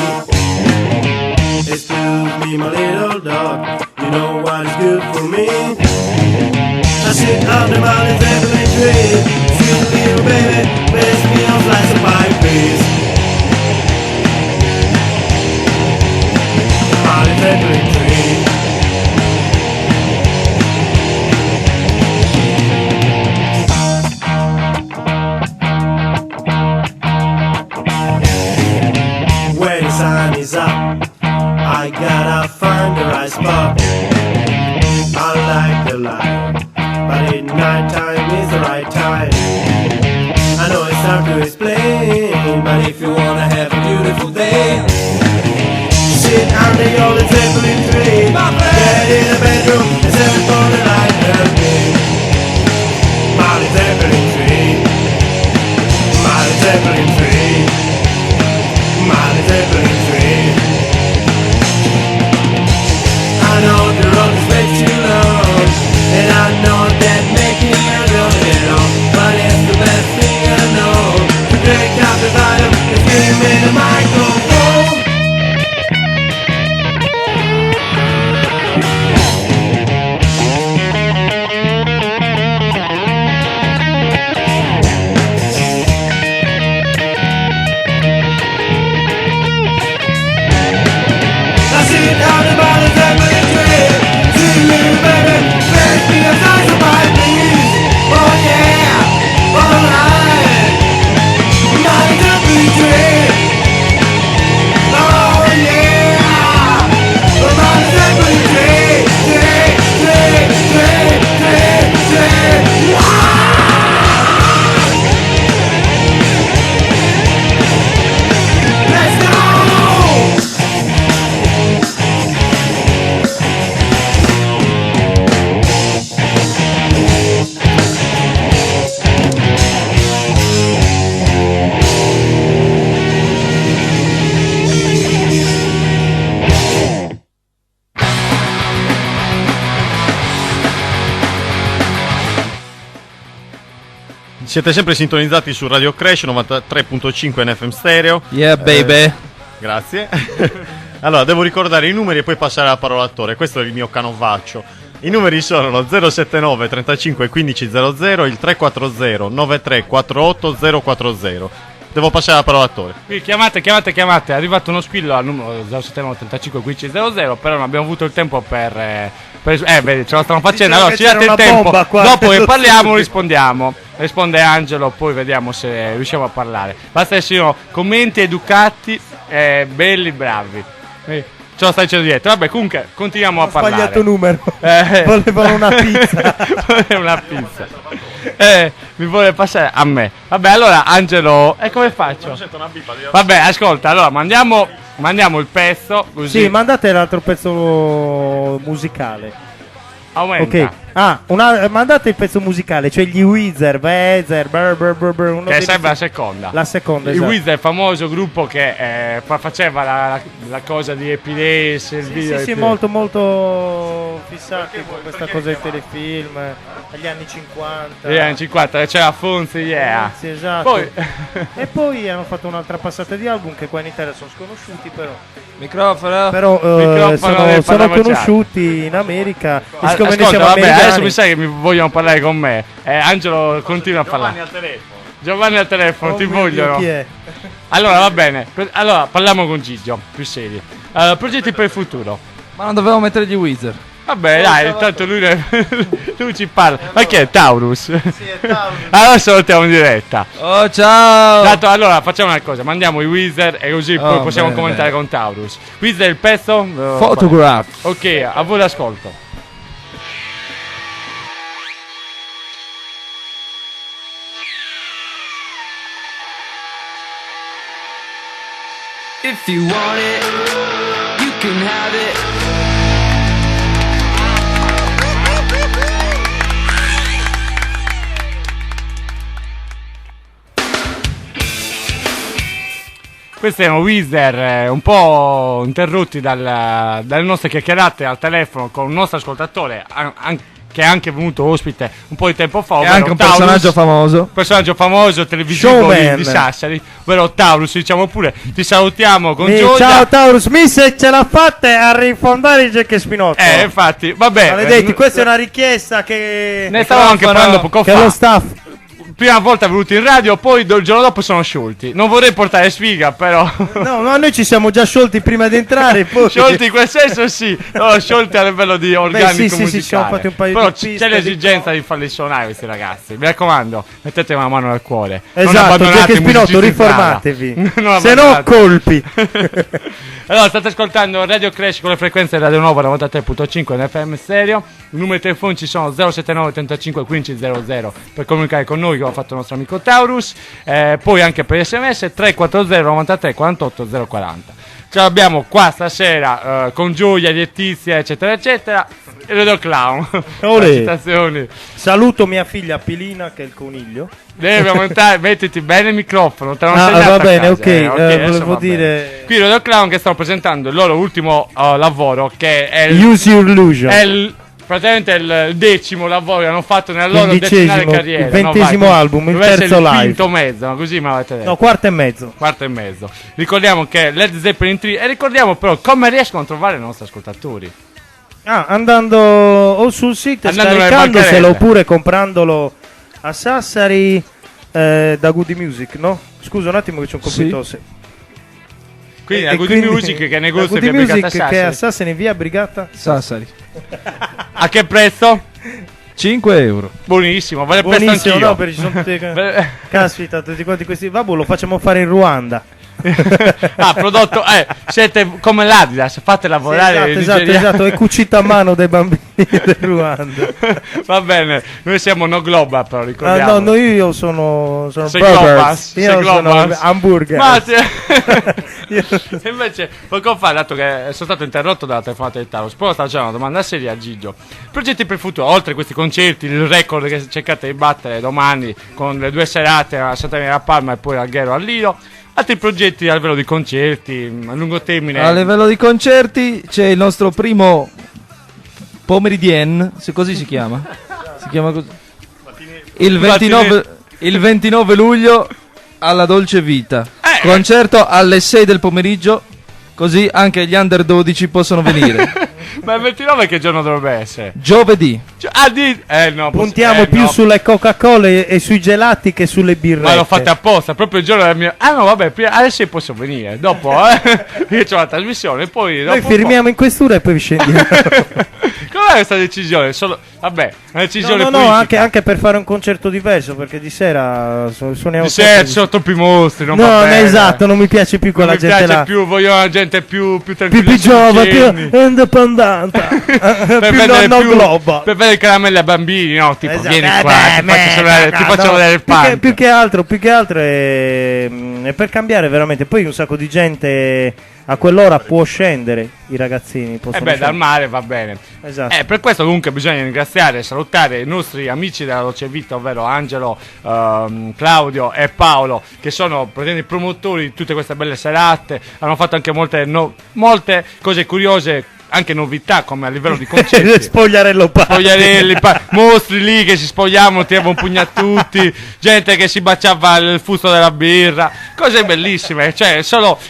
Speaker 9: Excuse me, my little dog, you know what is good for me? I sit under my Led Zeppelin tree, sweet little baby, best me a slice of pie, please. My Led Zeppelin tree. light. But in night time is the right time. I know it's hard to explain, but if you wanna have a beautiful day, sit under your Zeppelin tree, get in the bedroom and set it for the light and day. Molly Zeppelin tree, Molly Zeppelin tree, Molly Zeppelin tree. I know the road is way too long, and I know that making you go get on, but it's the best thing I know. To break up the bottom and scream in the microphone. I sit down and by the Zeppelin tree, see you baby, make me a size of my knees. Oh yeah, alright, by the Zeppelin tree. Oh yeah, by the Zeppelin tree, tree. Let's go!
Speaker 2: Siete sempre sintonizzati su Radio Crash 93.5 in FM stereo.
Speaker 3: Yeah, baby.
Speaker 2: Grazie. Allora, devo ricordare i numeri e poi passare la parola all'attore. Questo è il mio canovaccio. I numeri sono lo 079 35 15 00, il 340 93 48 040. Devo passare la parola all'attore.
Speaker 1: Qui chiamate, è arrivato uno squillo al numero 079 35 15 00, però non abbiamo avuto il tempo per vedi, ce lo stanno facendo. Allora, ci date il tempo, dopo che parliamo rispondiamo. Risponde Angelo, poi vediamo se riusciamo a parlare. Basta che siano commenti educati, belli, bravi. Ce lo stai dicendo dietro. Vabbè, comunque continuiamo a parlare.
Speaker 5: Ho sbagliato numero. Volevano una pizza.
Speaker 1: Una pizza. Mi vuole passare a me. Vabbè, allora Angelo, e come faccio? Vabbè, ascolta, allora mandiamo il pezzo così.
Speaker 5: Sì, mandate l'altro pezzo musicale.
Speaker 1: Aumenta.
Speaker 5: Ok. Mandate il pezzo musicale, cioè gli Weezer,
Speaker 1: che serve la seconda.
Speaker 5: La seconda,
Speaker 1: il
Speaker 5: esatto.
Speaker 1: Weezer è il famoso gruppo che faceva la cosa di Happy Days, il video.
Speaker 5: Sì, molto molto fissati con questa cosa dei telefilm agli anni 50.
Speaker 1: Gli anni 50, c'era Fonzi, yeah.
Speaker 5: Sì, esatto.
Speaker 1: Poi
Speaker 5: e poi hanno fatto un'altra passata di album che qua in Italia sono sconosciuti,
Speaker 3: Microfono.
Speaker 5: però sono conosciuti in America. E siccome noi siamo americani,
Speaker 1: adesso mi sa che mi vogliono parlare con me. Angelo continua a parlare. Giovanni al telefono, ti vogliono.
Speaker 5: Chi è?
Speaker 1: Allora va bene. Allora parliamo con Gigio, più seri. Progetti per il futuro.
Speaker 3: Ma non dovevo mettere gli Weezer.
Speaker 1: Vabbè, dai, intanto lui ci parla. Ma che è Taurus?
Speaker 5: Sì, è Taurus.
Speaker 1: Allora salutiamo in diretta.
Speaker 3: Oh, ciao.
Speaker 1: Allora facciamo una cosa, mandiamo i Weezer e così poi possiamo commentare con Taurus. Weezer il pezzo?
Speaker 3: Photograph.
Speaker 1: Ok, a voi l'ascolto.
Speaker 7: If you want it, you can have it.
Speaker 1: Questi erano Weezer, un po' interrotti dalle nostre chiacchierate al telefono con un nostro ascoltatore, che è anche venuto ospite un po' di tempo fa.
Speaker 3: È anche un personaggio famoso.
Speaker 1: Personaggio famoso televisivo di Sassari, ovvero Taurus, diciamo pure. Ti salutiamo con gioia.
Speaker 5: Ciao Taurus, se ce la fate a rifondare il Jack e Spinotto.
Speaker 1: Infatti, vabbè.
Speaker 5: Maledetti, questa è una richiesta che
Speaker 1: ne stavamo anche parlando poco fa.
Speaker 5: Che lo staff
Speaker 1: prima volta venuti in radio, poi il giorno dopo sono sciolti. Non vorrei portare sfiga, però.
Speaker 5: No, ma noi ci siamo già sciolti prima di entrare. Poi...
Speaker 1: Sciolti in quel senso sì, no, sciolti a livello di organico musicale.
Speaker 5: Sì, siamo fatti un paio
Speaker 1: però
Speaker 5: di piste,
Speaker 1: c'è l'esigenza di farli suonare questi ragazzi. Mi raccomando, mettete una mano al cuore.
Speaker 5: Esatto,
Speaker 1: non abbandonate
Speaker 5: Jack e
Speaker 1: i
Speaker 5: Spinotto,
Speaker 1: musicisti in strada.
Speaker 5: riformatevi.
Speaker 1: Non
Speaker 5: Se no,
Speaker 1: abbandonate.
Speaker 5: colpi.
Speaker 1: Allora, state ascoltando Radio Crash con le frequenze Radio Nova 93.5 in FM stereo. I numeri telefonici sono 079 85 15 00 per comunicare con noi, come ha fatto il nostro amico Taurus. Poi anche per SMS 340 93 48 040. Ce l'abbiamo qua stasera con Giulia, Letizia, eccetera, eccetera. E Radio Clown.
Speaker 5: Olè.
Speaker 1: Citazioni.
Speaker 5: Saluto mia figlia Pilina, che è il coniglio.
Speaker 1: Devi aumentare, mettiti bene il microfono. Te l'ho
Speaker 5: Ah,
Speaker 1: insegnato
Speaker 5: va
Speaker 1: a
Speaker 5: bene,
Speaker 1: casa,
Speaker 5: ok,
Speaker 1: adesso
Speaker 5: volevo
Speaker 1: va bene.
Speaker 5: dire-
Speaker 1: Qui Radio Clown che stanno presentando il loro ultimo lavoro, che è
Speaker 5: Use Your Illusion.
Speaker 1: è praticamente il 10° lavoro che hanno fatto nella loro
Speaker 5: 15°,
Speaker 1: decennale carriera.
Speaker 5: il 20° album, il
Speaker 1: doveva
Speaker 5: terzo
Speaker 1: essere il
Speaker 5: live.
Speaker 1: quinto mezzo, ma così me l'avete detto.
Speaker 5: No, quarto e mezzo.
Speaker 1: Quarto e mezzo. Ricordiamo che Led Zeppelin 3 e ricordiamo però come riescono a trovare i nostri ascoltatori.
Speaker 5: Ah, andando o sul sito,
Speaker 1: Andando nelle
Speaker 5: scaricandoselo
Speaker 1: bancarelle.
Speaker 5: oppure comprandolo a Sassari da Goody Music, no? Scusa un attimo che c'è un
Speaker 3: Sì.
Speaker 5: colpo di tosse.
Speaker 1: Quindi
Speaker 5: E
Speaker 1: la Good
Speaker 5: quindi-
Speaker 1: Music che è
Speaker 5: la
Speaker 1: negozio
Speaker 5: Goody
Speaker 1: che è Brigata
Speaker 5: Music che è a
Speaker 1: Sassari.
Speaker 5: Sassari, via Brigata.
Speaker 3: Sassari.
Speaker 1: A che prezzo?
Speaker 3: 5 euro.
Speaker 1: Buonissimo, vale il prezzo
Speaker 5: Buonissimo,
Speaker 1: anch'io.
Speaker 5: no? Perché ci sono tutte...
Speaker 1: Beh,
Speaker 5: Caspita, tutti quanti questi... Vabbè, lo facciamo fare in Ruanda.
Speaker 1: ah, prodotto, siete come l'Adidas, fate lavorare i
Speaker 5: Esatto,
Speaker 1: nigeriani.
Speaker 5: esatto, è cucito a mano dai bambini del Ruanda.
Speaker 1: Va bene, noi siamo no global però
Speaker 5: Ah,
Speaker 1: ricordiamo.
Speaker 5: no, io sono
Speaker 1: Sei
Speaker 5: Burgers.
Speaker 1: Globas,
Speaker 5: Io
Speaker 1: sei
Speaker 5: sono
Speaker 1: Globas.
Speaker 5: hamburger.
Speaker 1: Ma e invece poco fa, dato che sono stato interrotto dalla telefonata di Taurus, poi stavo facendo una domanda seria a Gigio. Progetti per il futuro, oltre questi concerti, il record che cercate di battere domani con le 2 serate a Santa Maria della Palma e poi a Ghero al Lido, altri progetti a livello di concerti a lungo termine?
Speaker 3: A livello di concerti c'è il nostro primo Pomeridien, se così si chiama. Si chiama così. Il 29 luglio alla Dolce Vita. Concerto alle 6 del pomeriggio, così anche gli under 12 possono venire.
Speaker 1: Ma il 29 che giorno dovrebbe essere?
Speaker 3: Giovedì.
Speaker 1: No,
Speaker 5: Puntiamo più
Speaker 1: no.
Speaker 5: sulle Coca-Cola e sui gelati che sulle birrette.
Speaker 1: Ma l'ho fatta apposta, proprio il giorno del mio... Ah no, vabbè, prima, adesso posso venire, dopo, io c'ho la trasmissione, poi...
Speaker 5: Noi
Speaker 1: dopo
Speaker 5: firmiamo in questura e poi scendiamo.
Speaker 1: Com'è questa decisione? Solo... Vabbè, una decisione
Speaker 5: No,
Speaker 1: politica.
Speaker 5: anche per fare un concerto diverso, perché di sera suoniamo...
Speaker 1: Di sera ci sono troppi mostri, non
Speaker 5: No,
Speaker 1: va bene.
Speaker 5: esatto, non mi piace più
Speaker 1: Non
Speaker 5: quella
Speaker 1: mi
Speaker 5: gente
Speaker 1: piace
Speaker 5: là.
Speaker 1: più, voglio una gente più tranquilla.
Speaker 5: Più giovane, più
Speaker 1: sedicenni.
Speaker 5: indipendente,
Speaker 1: Per
Speaker 5: più
Speaker 1: vedere
Speaker 5: nonno
Speaker 1: più-
Speaker 5: globo.
Speaker 1: Per vedere caramelle ai bambini, no? Tipo,
Speaker 5: Esatto.
Speaker 1: vieni qua, ti faccio vedere il
Speaker 5: più
Speaker 1: pan.
Speaker 5: che altro è per cambiare veramente. Poi un sacco di gente a quell'ora può scendere, i ragazzini possono
Speaker 1: Dal
Speaker 5: scendere.
Speaker 1: mare va bene.
Speaker 5: Esatto.
Speaker 1: Per questo comunque bisogna ringraziare e salutare i nostri amici della Dolce Vita, ovvero Angelo, Claudio e Paolo, che sono praticamente i promotori di tutte queste belle serate. Hanno fatto anche molte cose curiose, anche novità come a livello di concerti.
Speaker 5: Spogliarello
Speaker 1: Spogliarelli, mostri lì che si spogliavano, tiravano un pugno a tutti, gente che si baciava il fusto della birra, cose bellissime. Cioè,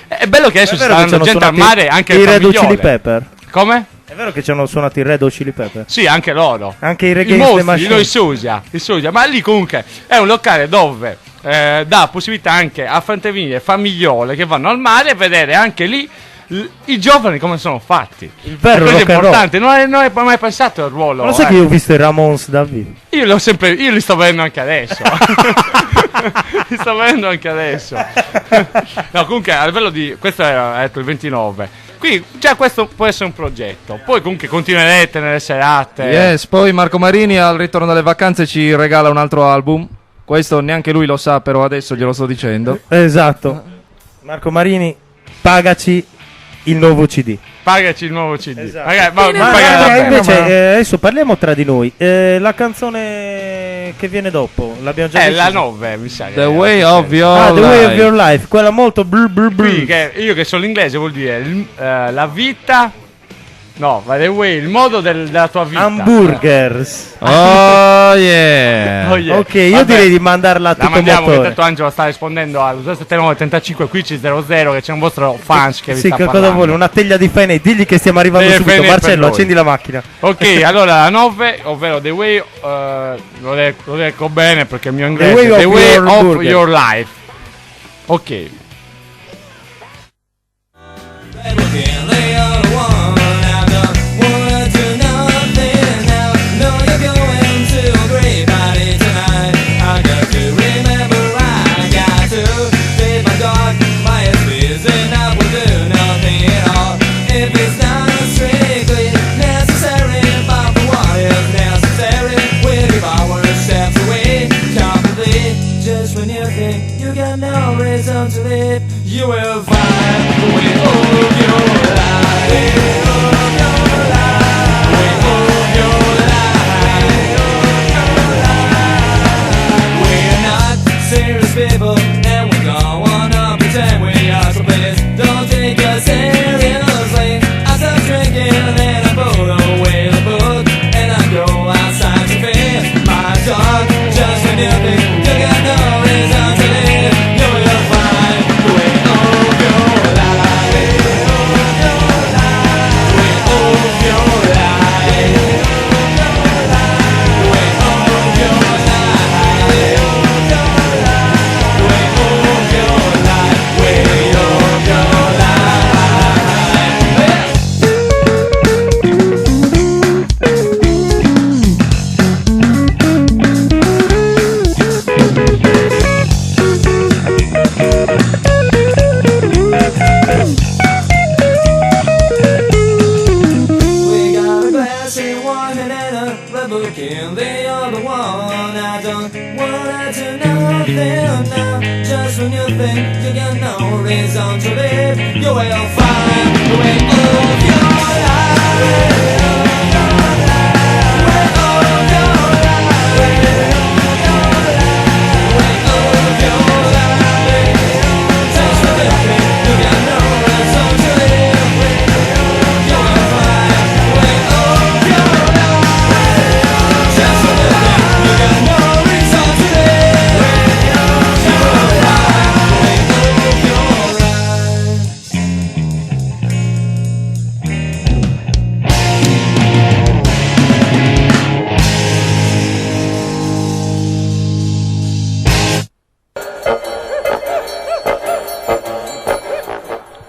Speaker 1: è bello che adesso
Speaker 5: È
Speaker 1: si
Speaker 5: vero
Speaker 1: sta
Speaker 5: che
Speaker 1: dando
Speaker 5: ci
Speaker 1: gente
Speaker 5: hanno
Speaker 1: al
Speaker 5: suonato
Speaker 1: mare, anche
Speaker 5: i
Speaker 1: le
Speaker 5: Red Hot
Speaker 1: famigliole.
Speaker 5: Chili Pepper.
Speaker 1: Come?
Speaker 5: È vero che ci hanno suonato i Red Hot Chili Pepper.
Speaker 1: Sì, anche loro.
Speaker 5: Anche i
Speaker 1: I
Speaker 5: Reggae the
Speaker 1: mostri,
Speaker 5: Machine.
Speaker 1: il Susia. Ma lì comunque è un locale dove dà possibilità anche a fantemine famigliole che vanno al mare a vedere anche lì i giovani come sono fatti.
Speaker 5: Il vero
Speaker 1: È
Speaker 5: rock and roll.
Speaker 1: importante, non hai mai pensato al ruolo.
Speaker 5: Ma lo sai che io ho visto i Ramones da vivo?
Speaker 1: Io li sto vedendo anche adesso. Li sto vedendo anche adesso. No, comunque a livello di... Questo era detto il 29. Qui già questo può essere un progetto. Poi comunque continuerete nelle serate.
Speaker 3: Yes, poi Marco Marini al ritorno dalle vacanze ci regala un altro album. Questo neanche lui lo sa, però adesso glielo sto dicendo.
Speaker 5: Esatto. Marco Marini, pagaci il nuovo CD.
Speaker 1: Pagaci il nuovo CD.
Speaker 5: Esatto.
Speaker 1: Ragazzi,
Speaker 5: Ma
Speaker 1: pagate
Speaker 5: invece adesso parliamo tra di noi. La canzone che viene dopo l'abbiamo già
Speaker 1: la
Speaker 5: decisa?
Speaker 1: 9, mi sa.
Speaker 3: The Way of Your
Speaker 5: The Way of
Speaker 3: Life.
Speaker 5: Your Life, quella molto blu blu blu.
Speaker 1: Qui, io che sono l'inglese vuol dire la vita No, by the way, il modo della tua vita.
Speaker 5: Hamburgers.
Speaker 3: Oh yeah.
Speaker 1: Oh, yeah.
Speaker 5: Ok, io
Speaker 1: Vabbè,
Speaker 5: direi di mandarla a
Speaker 1: la
Speaker 5: tutto
Speaker 1: mandiamo, che
Speaker 5: motore.
Speaker 1: tanto Angelo sta rispondendo al 279 1500 che c'è un vostro fans che vi
Speaker 5: Sì,
Speaker 1: sta
Speaker 5: che cosa
Speaker 1: parlando.
Speaker 5: vuole? Una teglia di fene. Digli che stiamo arrivando
Speaker 1: Delle
Speaker 5: subito.
Speaker 1: fene per
Speaker 5: Marcello,
Speaker 1: noi.
Speaker 5: accendi la macchina.
Speaker 1: Ok, allora la 9, ovvero The Way, lo leggo bene perché il mio inglese,
Speaker 5: The Way of
Speaker 1: The Way
Speaker 5: Your
Speaker 1: of
Speaker 5: Burger.
Speaker 1: Your Life. Ok.
Speaker 7: You will find the way of your life. Way of your life. We're not serious people, and we don't wanna pretend we are so pleased. Don't take us seriously. I stop drinking and I put away the book, and I go outside to feed my dog. Just when you think you got no reason to live, you will find the way of your life. Way of your life. Way of your life. Way of your life. Way of your We got a glass in one hand and a red book in the other one. I don't wanna do nothing now. Just when you think you got no reason to live, you will find the way of your life. Way of your life. Way of your life. Just when you think you got no reason to live, you will find the way of your life. Just when you think you got no reason to live, you will find the way of your life.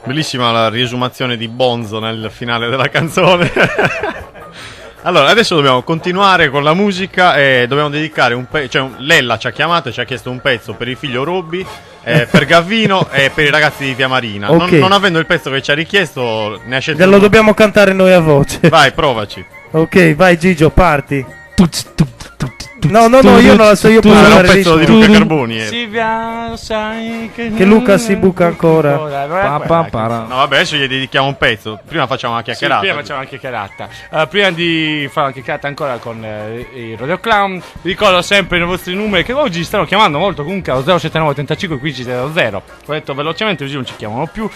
Speaker 2: Bellissima la riesumazione di Bonzo nel finale della canzone. Allora, adesso dobbiamo continuare con la musica e dobbiamo dedicare un pezzo. Lella ci ha chiamato e ci ha chiesto un pezzo per il figlio Robby, per Gavino e per i ragazzi di Via Marina.
Speaker 5: Ok.
Speaker 2: Non avendo il pezzo che ci ha richiesto, ne ha scelto
Speaker 5: Glielo
Speaker 2: uno.
Speaker 5: dobbiamo cantare noi a voce.
Speaker 2: Vai, provaci.
Speaker 5: Ok, vai Gigio, parti. No, io non la so, io posso
Speaker 2: Era un
Speaker 5: fare
Speaker 2: pezzo di
Speaker 5: ritmo.
Speaker 2: Luca Carboni.
Speaker 1: Silvia, lo sai che
Speaker 5: Luca si buca ancora.
Speaker 2: No, vabbè, adesso gli dedichiamo un pezzo. Prima facciamo una
Speaker 1: Sì,
Speaker 2: chiacchierata.
Speaker 1: prima facciamo una chiacchierata. Prima di fare una chiacchierata ancora con i Radio Clown, vi ricordo sempre i vostri numeri che oggi stanno chiamando molto, comunque allo 079 35 15 00. Ho detto velocemente così non ci chiamano più.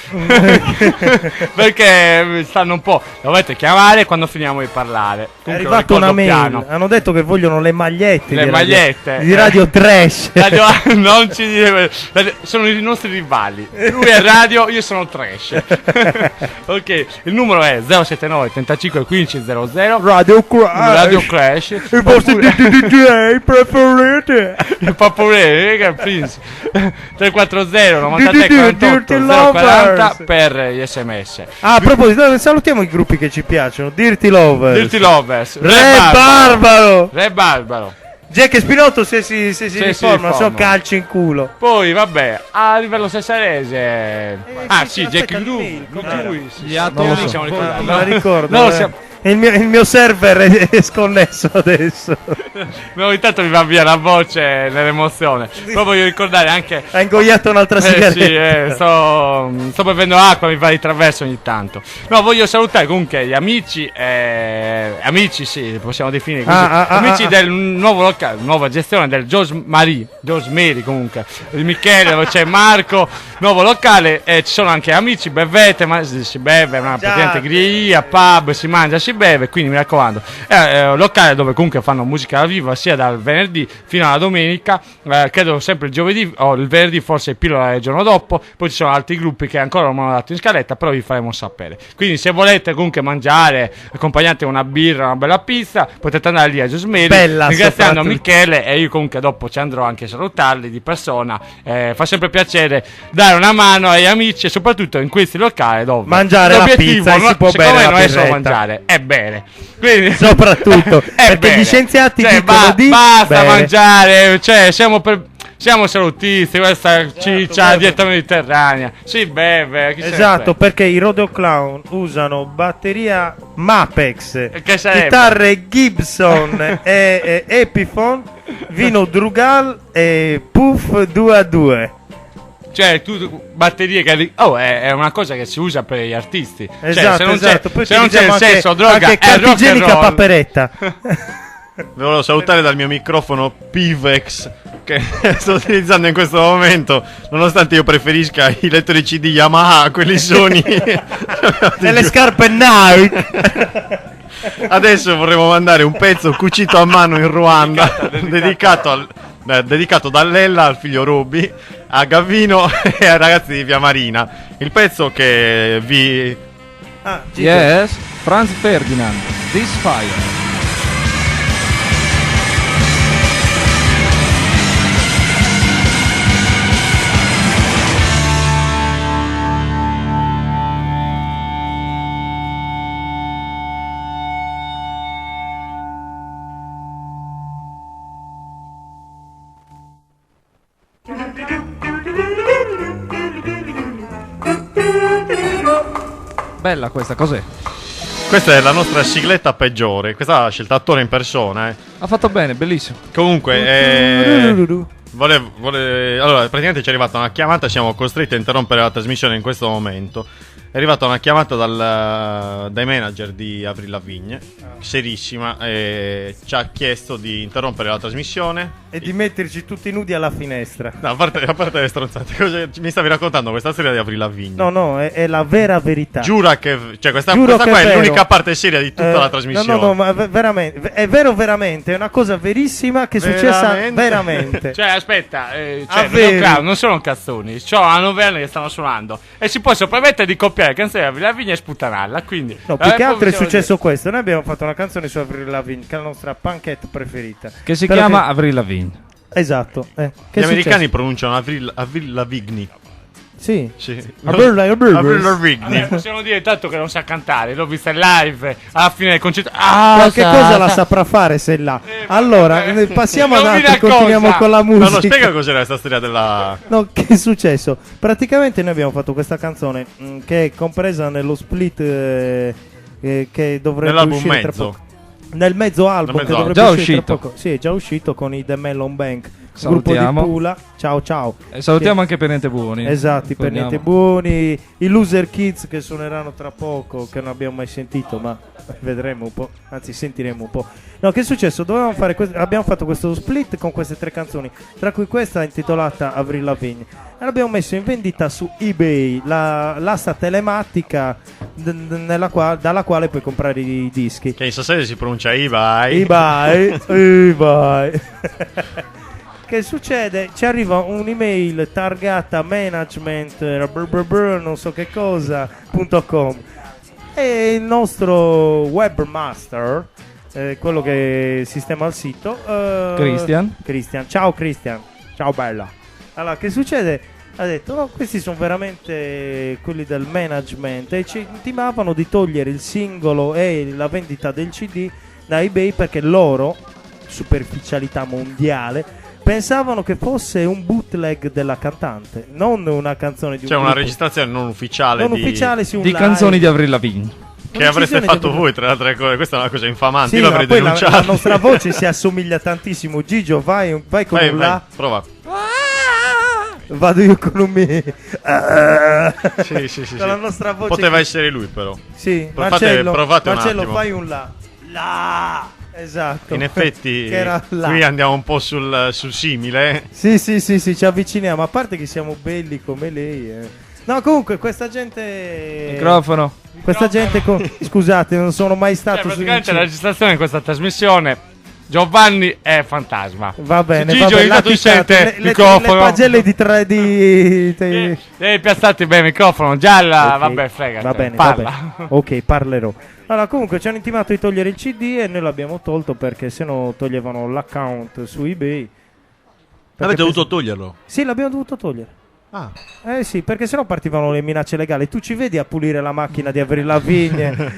Speaker 1: Perché stanno un po'. Dovete chiamare quando finiamo di parlare.
Speaker 5: È
Speaker 1: Comunque,
Speaker 5: arrivata
Speaker 1: lo
Speaker 5: una
Speaker 1: ricordo
Speaker 5: mail.
Speaker 1: piano.
Speaker 5: Hanno detto che vogliono le magliette.
Speaker 1: Le
Speaker 5: di
Speaker 1: magliette
Speaker 5: di Radio Trash.
Speaker 1: non ci dire, sono i nostri rivali. Lui è radio, io sono trash. Ok, il numero è 079 35 15 00.
Speaker 5: Radio Crash.
Speaker 1: Radio Crash.
Speaker 5: I vostri DJ preferiti.
Speaker 1: Il Pappore, Prince 340 93
Speaker 5: Dirty
Speaker 1: 48
Speaker 5: Lovers.
Speaker 1: 040 per gli SMS.
Speaker 5: Ah, a proposito, salutiamo i gruppi che ci piacciono. Dirty Lovers.
Speaker 1: Dirty Lovers.
Speaker 5: Re Barbaro.
Speaker 1: Re Barbaro.
Speaker 5: Jack e Spinotto se si riformano, sono
Speaker 1: riformano.
Speaker 5: calci in culo.
Speaker 1: Poi vabbè, a livello sessarese.
Speaker 5: sì,
Speaker 1: Jack
Speaker 5: aspetta,
Speaker 1: Gru.
Speaker 5: il mail, com'era?
Speaker 1: Lui.
Speaker 3: Gli atomi.
Speaker 1: Siamo
Speaker 5: Non
Speaker 1: ricordati.
Speaker 5: me la ricordo,
Speaker 1: No,
Speaker 5: eh. il mio server è sconnesso adesso.
Speaker 1: No, intanto mi va via la voce nell'emozione. Poi voglio ricordare anche.
Speaker 5: Ha ingoiato un'altra sigaretta.
Speaker 1: Sì, sto bevendo acqua, mi va di traverso ogni tanto. No, voglio salutare comunque gli amici, sì, possiamo definire così. Amici del nuovo locale, nuova gestione del George Mary comunque. Di Michele, dove c'è Marco, nuovo locale. E ci sono anche amici, bevete, ma si beve, una praticamente griglia, pub, si mangia, si beve. Quindi mi raccomando, è un locale dove comunque fanno musica dal vivo sia dal venerdì fino alla domenica, credo sempre il giovedì o il venerdì, forse il pillola il giorno dopo. Poi ci sono altri gruppi che ancora non mi hanno dato in scaletta, però vi faremo sapere. Quindi se volete comunque mangiare accompagnate una birra, una bella pizza, potete andare lì a Giusmeri, ringraziando Michele, e io comunque dopo ci andrò anche a salutarli di persona. Fa sempre piacere dare una mano agli amici, e soprattutto in questi locali dove
Speaker 5: mangiare la pizza e si può bere la
Speaker 1: non è solo
Speaker 5: birretta.
Speaker 1: Mangiare, è bene. Quindi
Speaker 5: Soprattutto perché gli scienziati dicono di
Speaker 1: basta
Speaker 5: bene.
Speaker 1: mangiare, cioè siamo salutisti, questa ciccia dieta mediterranea, si beve, chi se ne
Speaker 5: Esatto,
Speaker 1: frega.
Speaker 5: perché i Rodeo Clown usano batteria Mapex,
Speaker 1: Che sarebbe?
Speaker 5: chitarre Gibson e Epiphone, vino Drugal e Puff 2-2.
Speaker 1: Cioè, batterie che è una cosa che si usa per gli artisti.
Speaker 5: Esatto,
Speaker 1: cioè,
Speaker 5: esatto. Poi
Speaker 1: se non c'è il
Speaker 5: anche,
Speaker 1: sesso, droga,
Speaker 5: anche
Speaker 1: è
Speaker 5: carta
Speaker 1: rock and
Speaker 5: igienica
Speaker 1: roll.
Speaker 5: paperetta.
Speaker 2: Vi volevo salutare dal mio microfono Pivex che sto utilizzando in questo momento, nonostante io preferisca i lettori CD Yamaha a quelli Sony.
Speaker 5: E le scarpe Nike.
Speaker 2: Adesso vorremmo mandare un pezzo cucito a mano in Ruanda, dedicato da Lella al figlio Ruby, a Gavino e ai ragazzi di Via Marina. Il pezzo che vi...
Speaker 3: Yes, Franz Ferdinand, This Fire. Bella questa, cos'è?
Speaker 2: Questa è la nostra sigletta peggiore. Questa l'ha scelta attore in persona.
Speaker 3: Ha fatto bene, bellissimo.
Speaker 2: Comunque, allora, praticamente ci è arrivata una chiamata. Siamo costretti a interrompere la trasmissione in questo momento. È arrivata una chiamata dai manager di Avril Lavigne, serissima, e ci ha chiesto di interrompere la trasmissione
Speaker 5: E di metterci tutti nudi alla finestra.
Speaker 2: No, a parte le stronzate, mi stavi raccontando questa storia di Avril Lavigne.
Speaker 5: No, è la vera verità.
Speaker 2: Giura che, cioè questa
Speaker 5: Giuro
Speaker 2: qua
Speaker 5: che
Speaker 2: è
Speaker 5: vero.
Speaker 2: l'unica parte seria di tutta la trasmissione.
Speaker 5: No, ma veramente, è vero veramente, è una cosa verissima che è successa veramente.
Speaker 1: Cioè, aspetta,
Speaker 5: Averi.
Speaker 1: Rodeo Clown non sono cazzoni, c'ho una novella che stanno suonando e si può permettere di copiare canzoni di Avril Lavigne e sputtanarla, quindi
Speaker 5: No, più che altro è
Speaker 1: possiamo
Speaker 5: successo questo. Noi abbiamo fatto una canzone su Avril Lavigne, che è la nostra punkette preferita.
Speaker 3: Che si
Speaker 5: Però
Speaker 3: chiama Avril Lavigne.
Speaker 5: Esatto. Che
Speaker 2: Gli
Speaker 5: è
Speaker 2: americani
Speaker 5: successo?
Speaker 2: pronunciano Avril Lavigne.
Speaker 5: Sì.
Speaker 2: Avril
Speaker 1: dire.
Speaker 2: Lavigne.
Speaker 1: Possiamo dire tanto che non sa cantare, l'ho vista in live alla fine del concerto.
Speaker 5: Qualche cosa la saprà fare se là. Allora, passiamo
Speaker 1: non
Speaker 5: avanti
Speaker 1: mi
Speaker 5: e continuiamo
Speaker 1: racconta.
Speaker 5: con la
Speaker 2: No,
Speaker 5: musica.
Speaker 2: no, spiega cos'era questa storia della...
Speaker 5: No, che è successo? Praticamente noi abbiamo fatto questa canzone che è compresa nello split che dovrebbe
Speaker 2: Nell'album
Speaker 5: uscire tra
Speaker 2: mezzo.
Speaker 5: poco. Nel mezzo album
Speaker 2: Nel
Speaker 5: che
Speaker 2: mezzo
Speaker 5: dovrebbe
Speaker 3: album.
Speaker 5: uscire
Speaker 3: Già
Speaker 5: tra
Speaker 3: uscito.
Speaker 5: poco. Sì, è già uscito con i The Melon Bank.
Speaker 3: Salutiamo.
Speaker 5: Gruppo di Pula. Ciao.
Speaker 3: E salutiamo anche Per Niente Buoni.
Speaker 5: Esatto, per
Speaker 3: Ricordiamo.
Speaker 5: niente buoni, i Loser Kids che suoneranno tra poco, che non abbiamo mai sentito, ma vedremo un po', anzi sentiremo un po'. No, che è successo? Abbiamo fatto questo split con queste tre canzoni, tra cui questa intitolata Avril Lavigne. E l'abbiamo messo in vendita su eBay, l'asta telematica dalla quale puoi comprare i dischi.
Speaker 2: Che in Sassari si pronuncia eBay.
Speaker 5: eBay. Che succede? Ci arriva un'email targata management non so che cosa.com e il nostro webmaster, quello che sistema il sito,
Speaker 3: Christian.
Speaker 5: Ciao Christian, ciao bella. Allora, che succede? Ha detto no, questi sono veramente quelli del management e ci intimavano di togliere il singolo e la vendita del CD da eBay perché loro, superficialità mondiale, pensavano che fosse un bootleg della cantante, non una canzone di un
Speaker 2: Cioè una
Speaker 5: gruppo.
Speaker 2: registrazione non ufficiale
Speaker 5: Non
Speaker 2: di...
Speaker 5: ufficiale, sì, un
Speaker 3: Di
Speaker 5: live.
Speaker 3: canzoni di Avril Lavigne.
Speaker 5: No,
Speaker 2: Che avreste fatto voi tra le altre cose? Questa è una cosa infamante.
Speaker 5: Sì,
Speaker 2: Io l'avrei
Speaker 5: poi
Speaker 2: denunciato.
Speaker 5: la nostra voce si assomiglia tantissimo. Gigio, vai con un là.
Speaker 2: Prova.
Speaker 5: Vado io con un me.
Speaker 2: Sì.
Speaker 5: La nostra voce
Speaker 2: Poteva essere lui, però.
Speaker 5: Sì,
Speaker 2: Provate un
Speaker 5: Marcello,
Speaker 2: attimo.
Speaker 5: fai un là. Là. Esatto.
Speaker 2: In effetti,
Speaker 5: Che era là.
Speaker 2: qui andiamo un po' sul simile.
Speaker 5: Sì, ci avviciniamo. A parte che siamo belli come lei. No, comunque, questa gente.
Speaker 3: Microfono.
Speaker 5: Questa gente. Scusate, non sono mai stato su
Speaker 1: praticamente la registrazione di questa trasmissione. Giovanni è fantasma.
Speaker 5: Va bene,
Speaker 1: Gigio,
Speaker 5: vabbè,
Speaker 1: intanto tu sente il microfono.
Speaker 5: Le pagelle di 3D.
Speaker 1: Devi piazzarti bene il microfono. Gialla,
Speaker 5: Ok,
Speaker 1: vabbè, frega.
Speaker 5: Va bene,
Speaker 1: parla.
Speaker 5: Ok, parlerò. Allora, comunque ci hanno intimato di togliere il CD e noi l'abbiamo tolto perché sennò toglievano l'account su eBay.
Speaker 2: Avete dovuto toglierlo?
Speaker 5: Sì, l'abbiamo dovuto togliere.
Speaker 2: Ah.
Speaker 5: Sì, perché sennò partivano le minacce legali. Tu ci vedi a pulire la macchina di Avril Lavigne,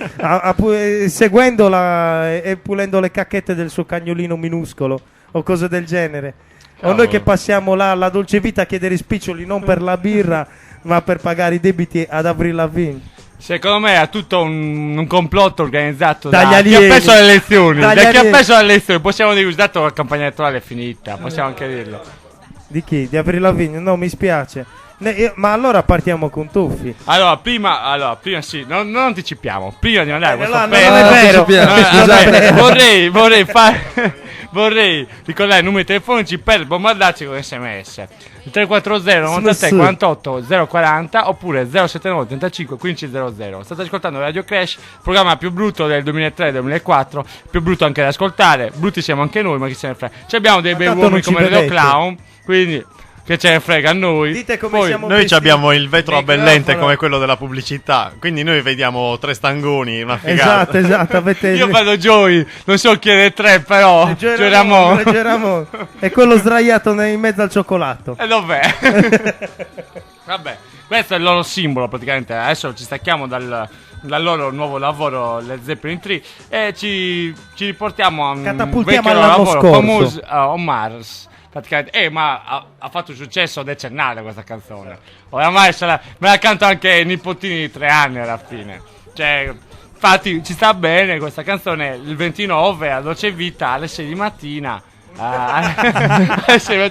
Speaker 5: seguendola e pulendo le cacchette del suo cagnolino minuscolo o cose del genere. O noi che passiamo là alla dolce vita a chiedere spiccioli non per la birra, ma per pagare i debiti ad Avril Lavigne.
Speaker 1: Secondo me è tutto un complotto organizzato
Speaker 5: Dagli
Speaker 1: da chi ha
Speaker 5: alieni.
Speaker 1: perso le elezioni.
Speaker 5: Dagli
Speaker 1: Da chi ha
Speaker 5: alieni.
Speaker 1: perso le elezioni. Possiamo dire, dato la campagna elettorale è finita. Possiamo anche dirlo.
Speaker 5: Di chi? Di Avril Lavigne? No, mi spiace. Ma allora partiamo con Tuffi.
Speaker 1: Allora, prima sì, non anticipiamo. Prima di mandare questo
Speaker 5: non
Speaker 1: pezzo.
Speaker 5: è vero.
Speaker 1: Vorrei ricordare i numeri telefonici per bombardarci con SMS. Il 340 93 48 040 oppure 079 35 1500. State ascoltando Radio Crash, il programma più brutto del 2003-2004, più brutto anche da ascoltare. Brutti siamo anche noi, ma chi se ne frega. Ci abbiamo dei bei
Speaker 5: tanto
Speaker 1: uomini
Speaker 5: non ci
Speaker 1: come Radio
Speaker 5: vedete.
Speaker 1: Clown, quindi che ce ne frega a noi.
Speaker 5: Dite come
Speaker 1: Poi,
Speaker 5: siamo
Speaker 2: Noi
Speaker 5: vestiti.
Speaker 2: abbiamo il vetro abbellente
Speaker 5: Microfono.
Speaker 2: come quello della pubblicità, quindi noi vediamo tre stangoni, una figata.
Speaker 5: Esatto, avete
Speaker 1: io vado Joey, non so chi è tre, però
Speaker 5: Leggero
Speaker 1: Ramon.
Speaker 5: Ramon. È quello sdraiato in mezzo al cioccolato.
Speaker 1: E dov'è? Vabbè, questo è il loro simbolo praticamente. Adesso ci stacchiamo dal loro nuovo lavoro, Led Zeppelin 3, e ci riportiamo a un
Speaker 5: Catapultiamo
Speaker 1: vecchio
Speaker 5: all'anno
Speaker 1: lavoro,
Speaker 5: scorso.
Speaker 1: Famous on Mars. Praticamente, ma ha fatto un successo decennale questa canzone. Oramai me la canto anche ai nipotini di 3 anni alla fine. Cioè, infatti ci sta bene questa canzone il 29 a Dolce Vita alle 6 di mattina. Alle 6 io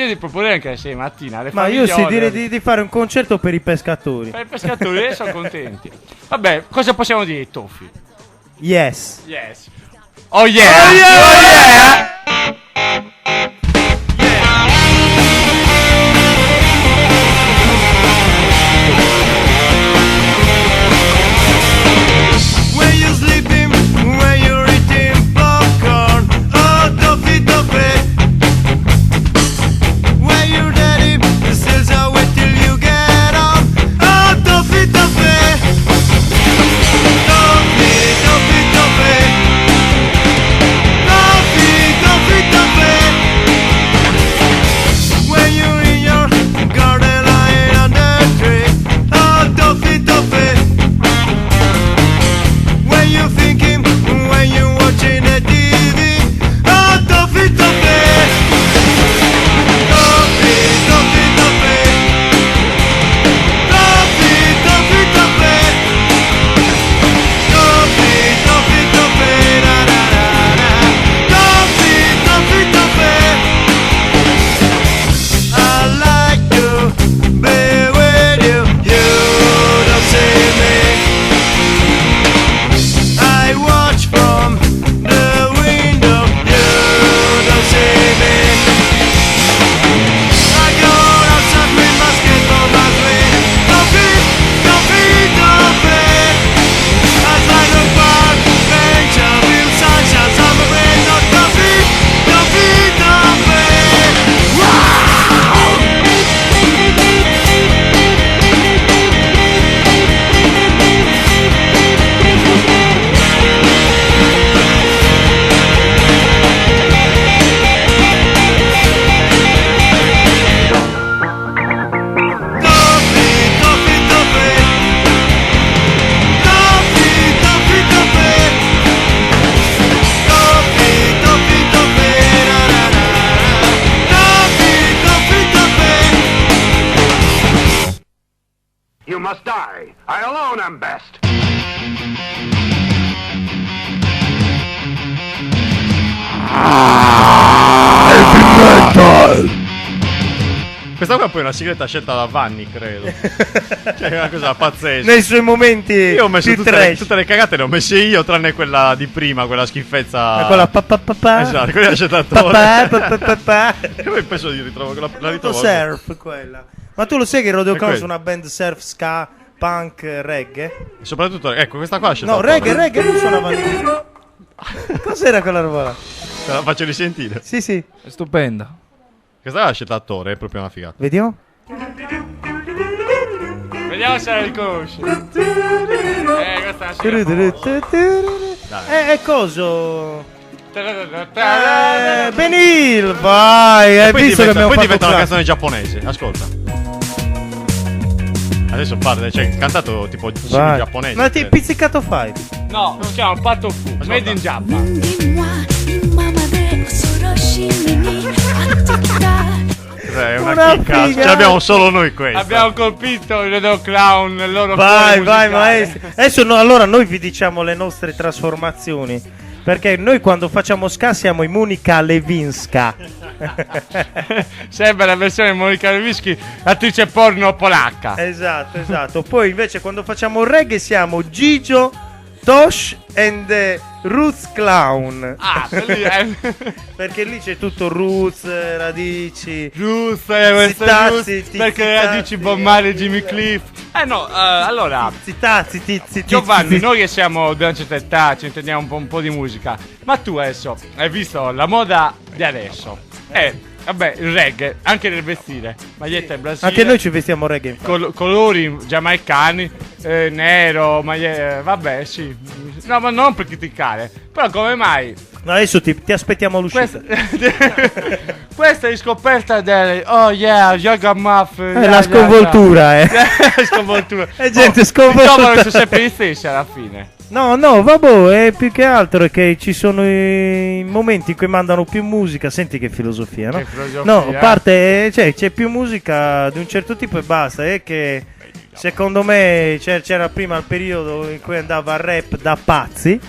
Speaker 1: ti proporrei anche alle 6 di mattina.
Speaker 5: Ma io sì, direi di fare un concerto per i pescatori.
Speaker 1: Per i pescatori sono contenti. Vabbè, cosa possiamo dire di Toffi?
Speaker 5: Yes.
Speaker 1: Oh yeah!
Speaker 9: Where you sleeping? Where you eating popcorn? Oh, Duffy, Duffy. Where you daddy? The sails are wait till you get off. Oh, Duffy, Duffy. Duffy, Duffy, Duffy. Duffy, Duffy, Duffy. When you in your garden lying under a tree. Oh, Duffy, Duffy. When you thinking, when you watching the TV, oh, Duffy, Duffy, Duffy, Duffy, Duffy, Duffy, Duffy, Duffy, Duffy, Duffy, Duffy, da da da da, Duffy, Duffy, Duffy. I like to be with you, you don't see me. I watch from the window, you don't see me. I go outside with my skateboard, my swing. Duffy, Duffy, Duffy. I slide a park bench, I feel sunshine, summer rain. Oh, Duffy, Duffy, Duffy. Duffy, Duffy, Duffy. Duffy, Duffy, Duffy. Duffy, Duffy, Duffy, da da da da. Duffy, Duffy, Duffy.
Speaker 10: You must die. I alone am best.
Speaker 2: Questa qua poi è una sigletta scelta da Vanni, credo. Cioè, è una cosa pazzesca.
Speaker 5: Nei suoi momenti
Speaker 2: Io ho messo
Speaker 5: più trash.
Speaker 2: tutte le cagate, le ho messe io, tranne quella di prima, quella schifezza.
Speaker 5: Quella papà.
Speaker 2: Esatto, quella
Speaker 5: Papà.
Speaker 2: E poi penso di ritrovare la ritrovo.
Speaker 5: Surf quella. Ma tu lo sai che Rodeo
Speaker 2: È
Speaker 5: Clown è
Speaker 2: quello.
Speaker 5: una band surf, ska, punk, reggae?
Speaker 2: Soprattutto, ecco, questa qua ha scelto.
Speaker 5: No, reggae non suonava lì. Cos'era quella roba là?
Speaker 2: Te la faccio risentire.
Speaker 5: Sì, sì.
Speaker 3: È stupenda.
Speaker 2: Questa qua ha scelto attore, è proprio una figata.
Speaker 5: Vediamo.
Speaker 1: Vediamo se la riconosci. Questa è una
Speaker 5: È coso. Benil, vai. Hai
Speaker 2: Poi
Speaker 5: visto che
Speaker 2: diventa,
Speaker 5: abbiamo
Speaker 2: poi
Speaker 5: fatto
Speaker 2: diventa una
Speaker 5: classe?
Speaker 2: canzone giapponese, ascolta. Adesso parte, cioè cantato tipo
Speaker 5: Vai.
Speaker 2: giapponese.
Speaker 5: Ma ti pizzicato fai?
Speaker 1: No, si chiama Patto Fu, made in Japan.
Speaker 2: È
Speaker 5: Una
Speaker 2: una chicca,
Speaker 5: figa.
Speaker 2: ce l'abbiamo solo noi questa.
Speaker 1: Abbiamo colpito il Rodeo Clown nel loro
Speaker 5: Vai,
Speaker 1: cuore
Speaker 5: vai,
Speaker 1: musicale.
Speaker 5: maestro. Adesso allora noi vi diciamo le nostre trasformazioni. Perché noi quando facciamo ska siamo i Monica Lewinsky.
Speaker 1: Sembra la versione Monica Lewinsky, attrice porno polacca.
Speaker 5: Esatto. Poi invece quando facciamo reggae siamo Gigio, Tosh and Roots Clown.
Speaker 1: Ah,
Speaker 5: Perché lì c'è tutto roots, radici.
Speaker 1: giusto,
Speaker 5: Zitazzi,
Speaker 1: perché
Speaker 5: zitazzi,
Speaker 1: radici Bob Marley, Jimmy Cliff. Allora,
Speaker 5: Zitazzi.
Speaker 1: Giovanni, noi che siamo di una certa età, ci intendiamo un po' di musica. Ma tu adesso hai visto la moda di adesso? Vabbè, il reggae, anche nel vestire. Maglietta in Brasile.
Speaker 5: Anche noi ci vestiamo reggae. infatti.
Speaker 1: Colori giamaicani, nero, vabbè, sì. No, ma non per criticare. Però come mai
Speaker 5: No, adesso ti aspettiamo all'uscita.
Speaker 1: questa riscoperta del oh yeah, yoga muff.
Speaker 5: È la sconvoltura,
Speaker 1: Sconvoltura.
Speaker 5: È gente
Speaker 1: Insomma,
Speaker 5: sconvolta.
Speaker 1: sono sempre gli stessi alla fine.
Speaker 5: No, vabbè, è più che altro è che ci sono i momenti in cui mandano più musica. Senti che filosofia, no?
Speaker 1: Che filosofia.
Speaker 5: No, a parte, cioè, c'è più musica di un certo tipo e basta. È che secondo me c'era prima il periodo in cui andava il rap da pazzi.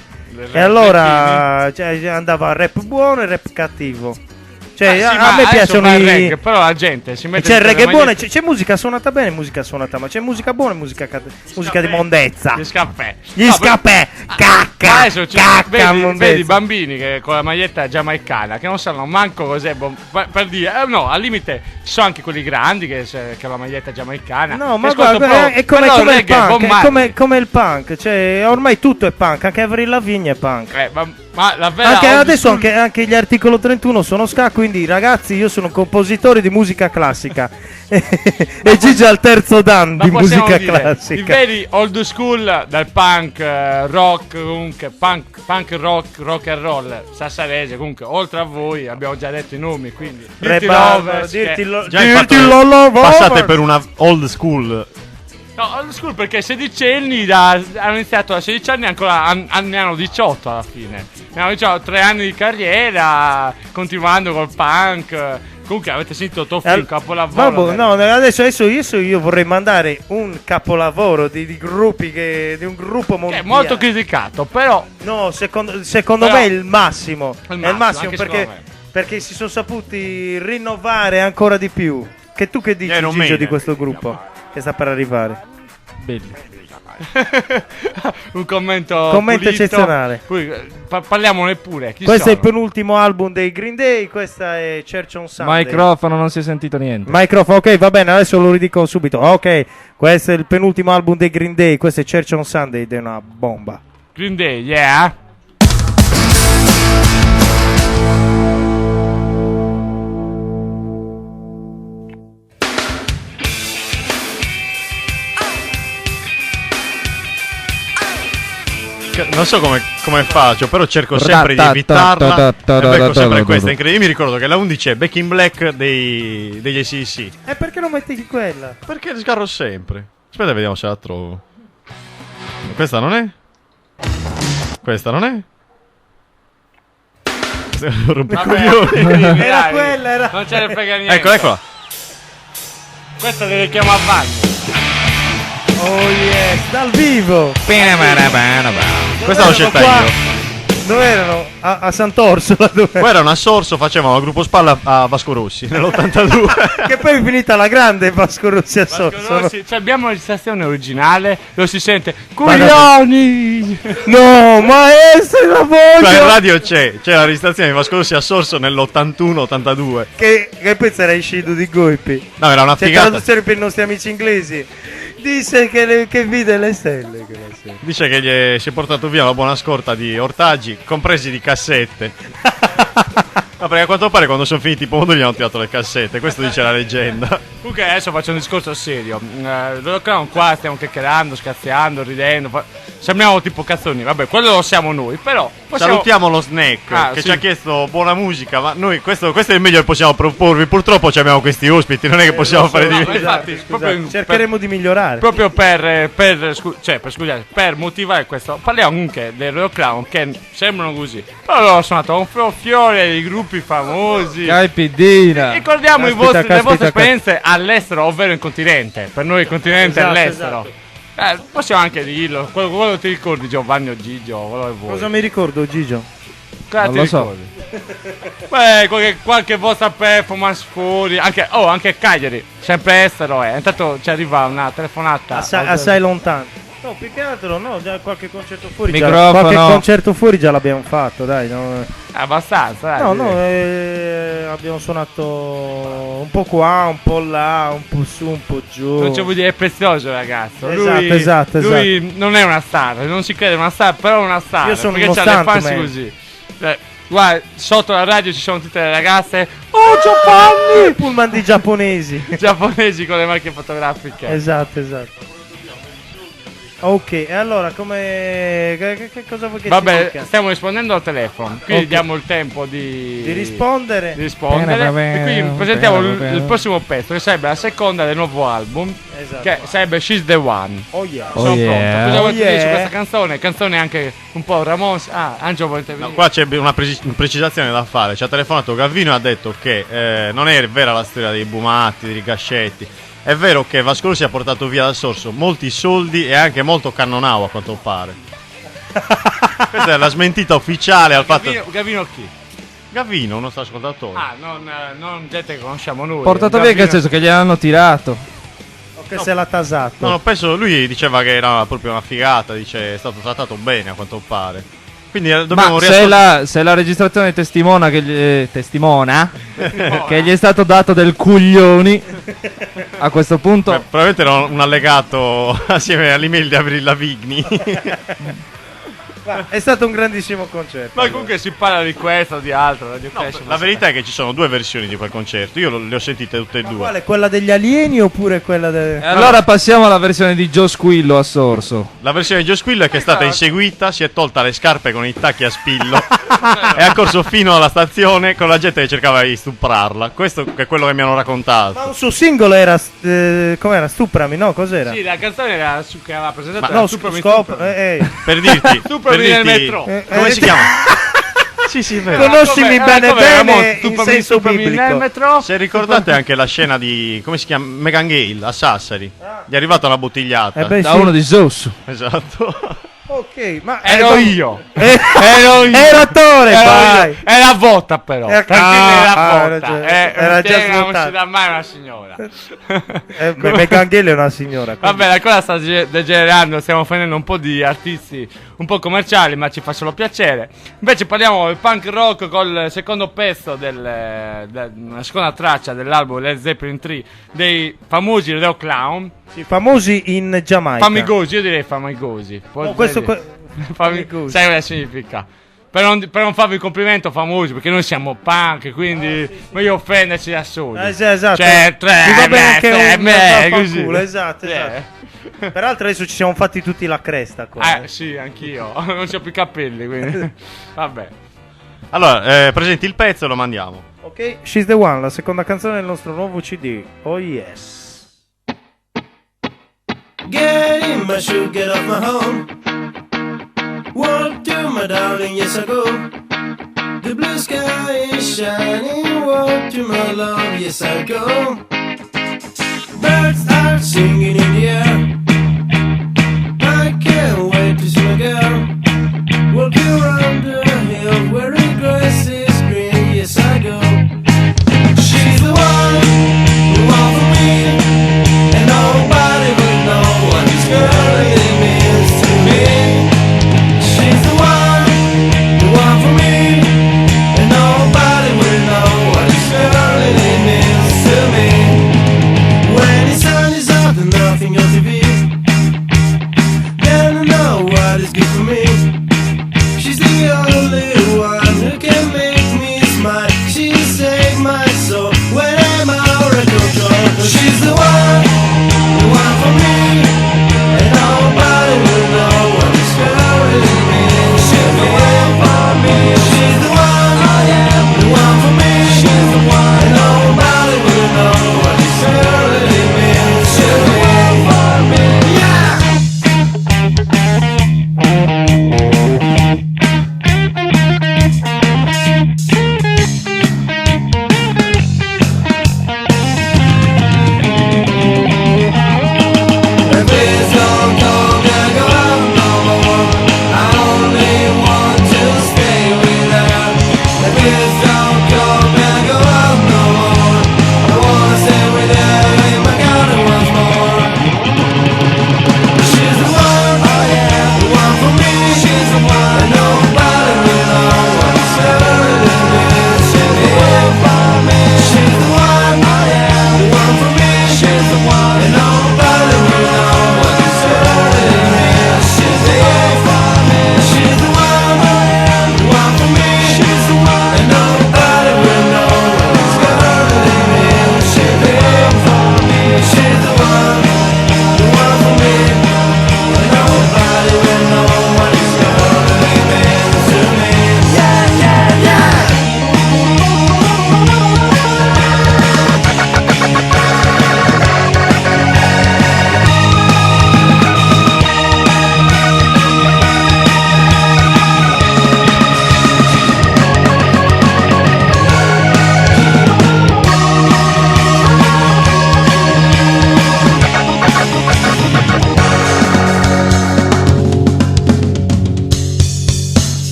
Speaker 5: E allora andava il rap buono e il rap cattivo. Cioè,
Speaker 1: Sì,
Speaker 5: a me piacciono
Speaker 1: il
Speaker 5: i
Speaker 1: reggae, però la gente si mette
Speaker 5: c'è il
Speaker 1: tutte le
Speaker 5: reggae buono,
Speaker 1: magliette-
Speaker 5: c'è musica suonata bene e musica suonata, ma c'è musica buona e musica di mondezza.
Speaker 1: Gli scappè.
Speaker 5: Gli
Speaker 1: No,
Speaker 5: scappè,
Speaker 1: ma
Speaker 5: cacca,
Speaker 1: adesso
Speaker 5: cacca,
Speaker 1: vedi
Speaker 5: mondezza.
Speaker 1: bambini che con la maglietta giamaicana che non sanno manco cos'è per dire no, al limite ci sono anche quelli grandi che hanno la maglietta giamaicana.
Speaker 5: No, ma
Speaker 1: Che ascoltano
Speaker 5: guarda,
Speaker 1: però-
Speaker 5: è come
Speaker 1: però
Speaker 5: il
Speaker 1: reggae,
Speaker 5: punk,
Speaker 1: Bob
Speaker 5: è
Speaker 1: Marley.
Speaker 5: come il punk, cioè ormai tutto è punk, anche Avril Lavigne è punk.
Speaker 1: Ma la vera
Speaker 5: Anche
Speaker 1: old
Speaker 5: adesso
Speaker 1: school-
Speaker 5: anche gli articolo 31 sono ska, quindi ragazzi io sono compositore di musica classica e Gigi al terzo dan
Speaker 1: ma
Speaker 5: di
Speaker 1: possiamo
Speaker 5: musica
Speaker 1: dire, i
Speaker 5: classica.
Speaker 1: veri old school dal punk, rock, comunque punk rock and roll sassarese, comunque oltre a voi abbiamo già detto i nomi, quindi Dirty Lovers,
Speaker 5: Dirty
Speaker 1: che-
Speaker 5: Lo-
Speaker 2: Già
Speaker 5: Dirty
Speaker 2: infatti
Speaker 5: Lovers.
Speaker 2: passate per una old school.
Speaker 1: No, old school perché 16 anni hanno iniziato a 16 anni e ancora ne hanno 18 alla fine. Ne hanno 3 anni di carriera, continuando col punk. Comunque avete sentito Toffi, un capolavoro.
Speaker 5: Vabbè, no, adesso io vorrei mandare un capolavoro di gruppi di un gruppo
Speaker 1: Che
Speaker 5: mondiale.
Speaker 1: è molto criticato, però
Speaker 5: No, secondo
Speaker 1: Però-
Speaker 5: me è il massimo.
Speaker 1: È il
Speaker 5: È il massimo
Speaker 1: anche
Speaker 5: perché,
Speaker 1: secondo me.
Speaker 5: perché si sono saputi rinnovare ancora di più. Che tu che dici,
Speaker 2: non
Speaker 5: Gigio,
Speaker 2: mene.
Speaker 5: di questo gruppo che sta per arrivare?
Speaker 3: Belli.
Speaker 1: un commento
Speaker 5: Commento
Speaker 1: pulito.
Speaker 5: eccezionale.
Speaker 1: Poi parliamone pure. Chi
Speaker 5: Questo è il
Speaker 1: sono?
Speaker 5: penultimo album dei Green Day, questa è Church on Sunday.
Speaker 3: Microfono, non si è sentito niente.
Speaker 5: Microfono, ok, va bene, adesso lo ridico subito. Ok, questo è il penultimo album dei Green Day, questo è Church on Sunday ed è una bomba.
Speaker 1: Green Day, yeah.
Speaker 2: Non so come faccio, però cerco sempre di evitarla. E becco sempre questa. È incredibile. Io mi ricordo che la 11 è Back in Black degli AC/DC.
Speaker 5: E perché non metti quella?
Speaker 2: Perché sgarro sempre. Aspetta, vediamo se la trovo. Questa non è? Questa non è?
Speaker 1: Vabbè,
Speaker 5: Era quella, era-
Speaker 1: Non ce ne frega niente.
Speaker 2: Eccola.
Speaker 1: Questa deve chiamare Vanni.
Speaker 5: Oh yes, dal vivo.
Speaker 2: Questa l'ho scelta
Speaker 5: qua.
Speaker 2: io.
Speaker 5: Dove erano? A Sant'Orsola.
Speaker 2: Poi erano a Sorso, facevano il gruppo spalla a Vasco Rossi nell'82.
Speaker 5: Che poi è finita la grande Vasco Rossi a
Speaker 1: Vasco
Speaker 5: Sorso.
Speaker 1: Rossi, cioè abbiamo la registrazione originale, lo si sente. Coglioni!
Speaker 5: No, maestro, la
Speaker 2: Qua in
Speaker 5: voglio!
Speaker 2: radio c'è la registrazione di Vasco Rossi a Sorso nell'81-82.
Speaker 5: Che pensa era uscito di Goipi?
Speaker 2: No, era una
Speaker 5: C'è
Speaker 2: figata.
Speaker 5: traduzione per i nostri amici inglesi. Dice che vide le stelle.
Speaker 2: Dice che gli si è portato via una buona scorta di ortaggi, compresi di cassette. No, perché a quanto pare quando sono finiti i pomodori hanno tirato le cassette, questo dice la leggenda.
Speaker 1: Comunque adesso faccio un discorso serio. Loro Clown qua stiamo chiacchierando, scherziando, ridendo. Sembriamo tipo cazzoni. Vabbè, quello lo siamo noi, però possiamo...
Speaker 2: Salutiamo lo Snack che
Speaker 1: sì.
Speaker 2: ci ha chiesto buona musica, ma noi questo è il meglio che possiamo proporvi. Purtroppo ci abbiamo questi ospiti, non è che possiamo fare di
Speaker 1: No,
Speaker 2: più.
Speaker 1: infatti, proprio
Speaker 5: Cercheremo di migliorare.
Speaker 1: Proprio per motivare questo, parliamo comunque del Loro Clown che sembrano così. Però loro sono andato a un fiore di gruppi famosi.
Speaker 3: Caipidina.
Speaker 1: Ricordiamo le
Speaker 5: Caspita,
Speaker 1: vostre esperienze all'estero, ovvero in continente. Per noi il continente è
Speaker 5: Esatto,
Speaker 1: all'estero. Possiamo anche dirlo. Quello ti ricordi, Giovanni o Gigio, quello che vuoi.
Speaker 5: Cosa mi ricordo, Gigio?
Speaker 1: Cosa
Speaker 3: Non
Speaker 1: ti
Speaker 3: lo so.
Speaker 1: ricordi? Beh, qualche vostra performance fuori. Anche Cagliari, sempre estero. Intanto ci arriva una telefonata.
Speaker 5: Assai lontano. No, più che altro, no, già qualche concerto fuori.
Speaker 3: Microfono.
Speaker 5: Qualche concerto fuori già l'abbiamo fatto, dai. No,
Speaker 1: Abbastanza, dai.
Speaker 5: no, abbiamo suonato un po' qua, un po' là, un po' su, un po' giù.
Speaker 1: Non c'è vuol dire, è prezioso ragazzo.
Speaker 5: Esatto,
Speaker 1: Lui non è una star, non si crede una star, però è una star.
Speaker 5: Io sono
Speaker 1: perché
Speaker 5: uno
Speaker 1: c'ha le fans
Speaker 5: stuntman.
Speaker 1: così. Guarda, sotto la radio ci sono tutte le ragazze. Oh Giovanni!
Speaker 5: Pullman di giapponesi.
Speaker 1: Giapponesi con le macchine fotografiche.
Speaker 5: Esatto. Ok, e allora che cosa vuoi che ci
Speaker 1: Vabbè,
Speaker 5: dica?
Speaker 1: stiamo rispondendo al telefono, quindi
Speaker 5: Ok.
Speaker 1: diamo il tempo di
Speaker 5: rispondere.
Speaker 1: e quindi presentiamo il prossimo pezzo che sarebbe la seconda del nuovo album,
Speaker 5: Esatto.
Speaker 1: che sarebbe She's the One.
Speaker 5: Oh yeah.
Speaker 1: Sono pronto.
Speaker 3: yeah.
Speaker 1: Cosa vuoi
Speaker 5: Oh
Speaker 1: dire su
Speaker 5: yeah.
Speaker 1: questa canzone? Canzone anche un po' Ramos. Angelo volete venire?
Speaker 2: No, qua c'è una precisazione da fare. Ci ha telefonato Gavino e ha detto che non è vera la storia dei Bumatti, dei Rigascetti. È vero che Vasco Rossi ha portato via dal Sorso molti soldi e anche molto cannonau, a quanto pare. Questa è la smentita ufficiale al fatto.
Speaker 1: Gavino chi?
Speaker 2: Gavino, un nostro ascoltatore.
Speaker 1: Non gente che conosciamo noi.
Speaker 3: Portato via, che nel senso che gliel'hanno tirato.
Speaker 5: O che se l'ha tasato.
Speaker 2: No, penso lui diceva che era proprio una figata, dice è stato trattato bene a quanto pare. Quindi dobbiamo
Speaker 3: Ma se la registrazione testimona che che gli è stato dato del cuglioni, a questo punto
Speaker 2: probabilmente era un allegato assieme all'email di Avril Lavigne.
Speaker 5: È stato un grandissimo concerto.
Speaker 1: Ma comunque si parla di questo o di altro. Radio
Speaker 2: No,
Speaker 1: Crash,
Speaker 2: la verità è che ci sono due versioni di quel concerto. Io le ho sentite tutte e due.
Speaker 5: Quale? Quella degli alieni oppure quella
Speaker 3: E allora passiamo alla versione di Joe Squillo a Sorso.
Speaker 2: La versione di Joe Squill è che è stata inseguita, si è tolta le scarpe con i tacchi a spillo e ha corso fino alla stazione con la gente che cercava di stuprarla. Questo è quello che mi hanno raccontato.
Speaker 5: Ma un suo singolo era com'era? Stuprami, no? Cos'era?
Speaker 1: Sì, la canzone era che aveva presentato.
Speaker 5: Ma
Speaker 1: era
Speaker 5: no,
Speaker 1: Stuprami,
Speaker 5: scopro.
Speaker 1: Stuprami.
Speaker 2: Per dirti,
Speaker 1: Stuprami nel metro.
Speaker 2: come si chiama? Sì, sì, è vero.
Speaker 5: Conoscimi bene bene in
Speaker 1: Stuprami,
Speaker 5: senso
Speaker 1: Stuprami nel
Speaker 5: biblico.
Speaker 1: metro.
Speaker 2: Se ricordate anche la scena di, come si chiama? Megan Gale a Sassari. Gli è arrivata una bottigliata.
Speaker 5: beh,
Speaker 3: Da
Speaker 5: sì.
Speaker 3: uno di Zeus.
Speaker 2: Esatto.
Speaker 5: Ok, ma
Speaker 1: Ero io.
Speaker 5: Ero io. Era attore, vai.
Speaker 1: Era votta però. Tranquillo,
Speaker 5: ha
Speaker 1: era votta.
Speaker 5: ragione. Era già
Speaker 1: non
Speaker 5: svuotato.
Speaker 1: si dà mai una signora.
Speaker 5: Megan Gale è una signora. quindi-
Speaker 1: Vabbè, la cosa sta degenerando, stiamo prendendo un po' di artisti un po' commerciali, ma ci fa solo piacere. Invece parliamo del punk rock col secondo pezzo la seconda traccia dell'album Led Zeppelin 3 dei famosi Loro Clown.
Speaker 5: Sì, famosi in Giamaica.
Speaker 1: Famigosi, io direi famigosi.
Speaker 5: No, questo
Speaker 1: Famigosi. Sai cosa significa? Per non farvi il complimento famosi, perché noi siamo punk, quindi meglio offenderci da soli.
Speaker 5: esatto.
Speaker 1: Cioè,
Speaker 5: Mi va bene anche un
Speaker 1: così.
Speaker 5: vaffanculo, esatto. Peraltro adesso ci siamo fatti tutti la cresta qua.
Speaker 1: Sì, anch'io. Non c'ho più capelli, quindi. Vabbè.
Speaker 2: Allora, presenti il pezzo e lo mandiamo.
Speaker 5: Ok, She's the One, la seconda canzone del nostro nuovo CD. Oh yes.
Speaker 9: Get in my shoe, get off my home. Walk to my darling, yes I go. The blue sky is shining. Walk to my love, yes I go. Birds are singing in the air. I can't wait to see my girl. Walk around the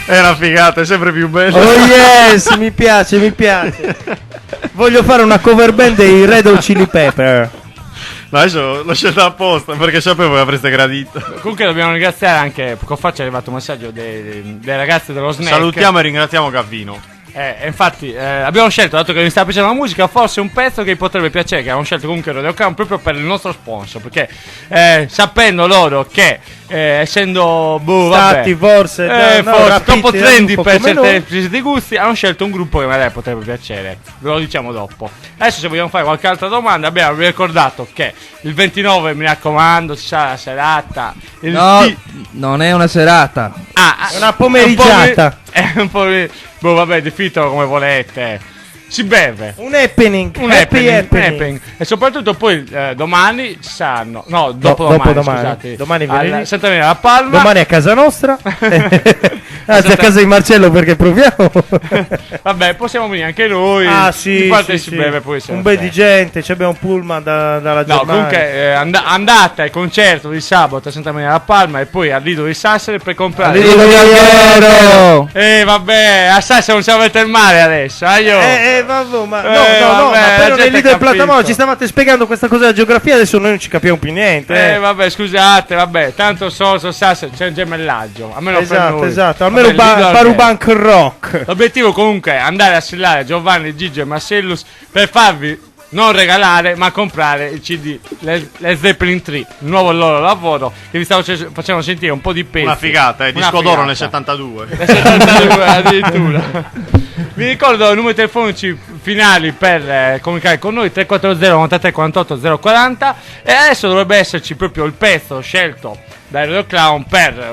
Speaker 2: È una figata, è sempre più bello.
Speaker 5: Oh yes, mi piace, mi piace. Voglio fare una cover band dei Red Hot Chili Pepper.
Speaker 2: No, adesso l'ho scelta apposta perché sapevo che avreste gradito.
Speaker 1: Comunque dobbiamo ringraziare anche, poco fa ci è arrivato un messaggio dei ragazzi dello Snack.
Speaker 2: Salutiamo e ringraziamo Gavvino.
Speaker 1: Infatti abbiamo scelto, dato che mi sta piacendo la musica, forse un pezzo che vi potrebbe piacere, che abbiamo scelto comunque Radio Crown proprio per il nostro sponsor, perché sapendo loro che essendo
Speaker 5: stati forse
Speaker 1: troppo trendy per certi gusti, hanno scelto un gruppo che magari potrebbe piacere, ve lo diciamo dopo. Adesso se vogliamo fare qualche altra domanda, abbiamo ricordato che il 29, mi raccomando, ci sarà la serata.
Speaker 3: Non è una serata,
Speaker 5: è una pomeriggiata.
Speaker 1: È un po'. Vabbè, definitelo come volete. Si beve.
Speaker 5: Un happening.
Speaker 1: Un happening. E soprattutto poi domani ci saranno. No, dopodomani. Scusate.
Speaker 5: Domani venerdì.
Speaker 1: Santa Maria La Palma.
Speaker 5: Domani a casa nostra. Anzi, a casa di Marcello perché proviamo.
Speaker 1: Vabbè, possiamo venire anche noi.
Speaker 5: Sì,
Speaker 1: si beve poi.
Speaker 5: Un bel di gente. Abbiamo un pullman dalla Germania.
Speaker 1: No, comunque andate al concerto di sabato a Santa Maria La Palma e poi al Lido di Sassari per comprare. Vabbè, a Sassari non ci avete il mare adesso.
Speaker 5: Vabbè, ma però nel Lido del Platamolo ci stavate spiegando questa cosa della geografia, adesso noi non ci capiamo più niente.
Speaker 1: Vabbè, scusate, tanto solo Sassari c'è un gemellaggio. Almeno per noi.
Speaker 5: Esatto. Almeno Barubank Rock.
Speaker 1: L'obiettivo comunque è andare a assillare Giovanni, Gigi e Marcellus per farvi non regalare ma comprare il CD Le Zeppelin 3, il nuovo loro lavoro che vi stavo facendo sentire un po' di pezzi.
Speaker 2: Una figata, disco d'oro nel 72.
Speaker 1: Nel 72 addirittura. Vi ricordo i numeri telefonici finali per comunicare con noi: 340 93 48 040. E adesso dovrebbe esserci proprio il pezzo scelto dai Radio Clown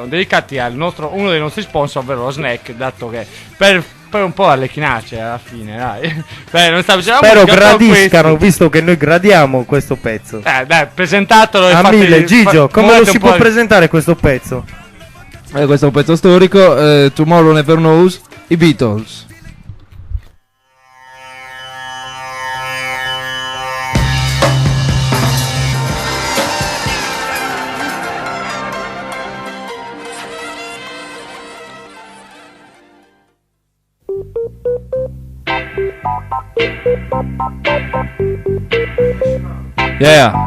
Speaker 1: dedicati uno dei nostri sponsor, ovvero lo Snack, dato che per un po' allechinarci alla fine, dai. Non
Speaker 5: spero gradiscano, visto che noi gradiamo questo pezzo.
Speaker 1: Dai, presentatelo.
Speaker 5: A mille, Gigio, come lo si può presentare questo pezzo?
Speaker 3: Questo è un pezzo storico, Tomorrow Never Knows, i Beatles.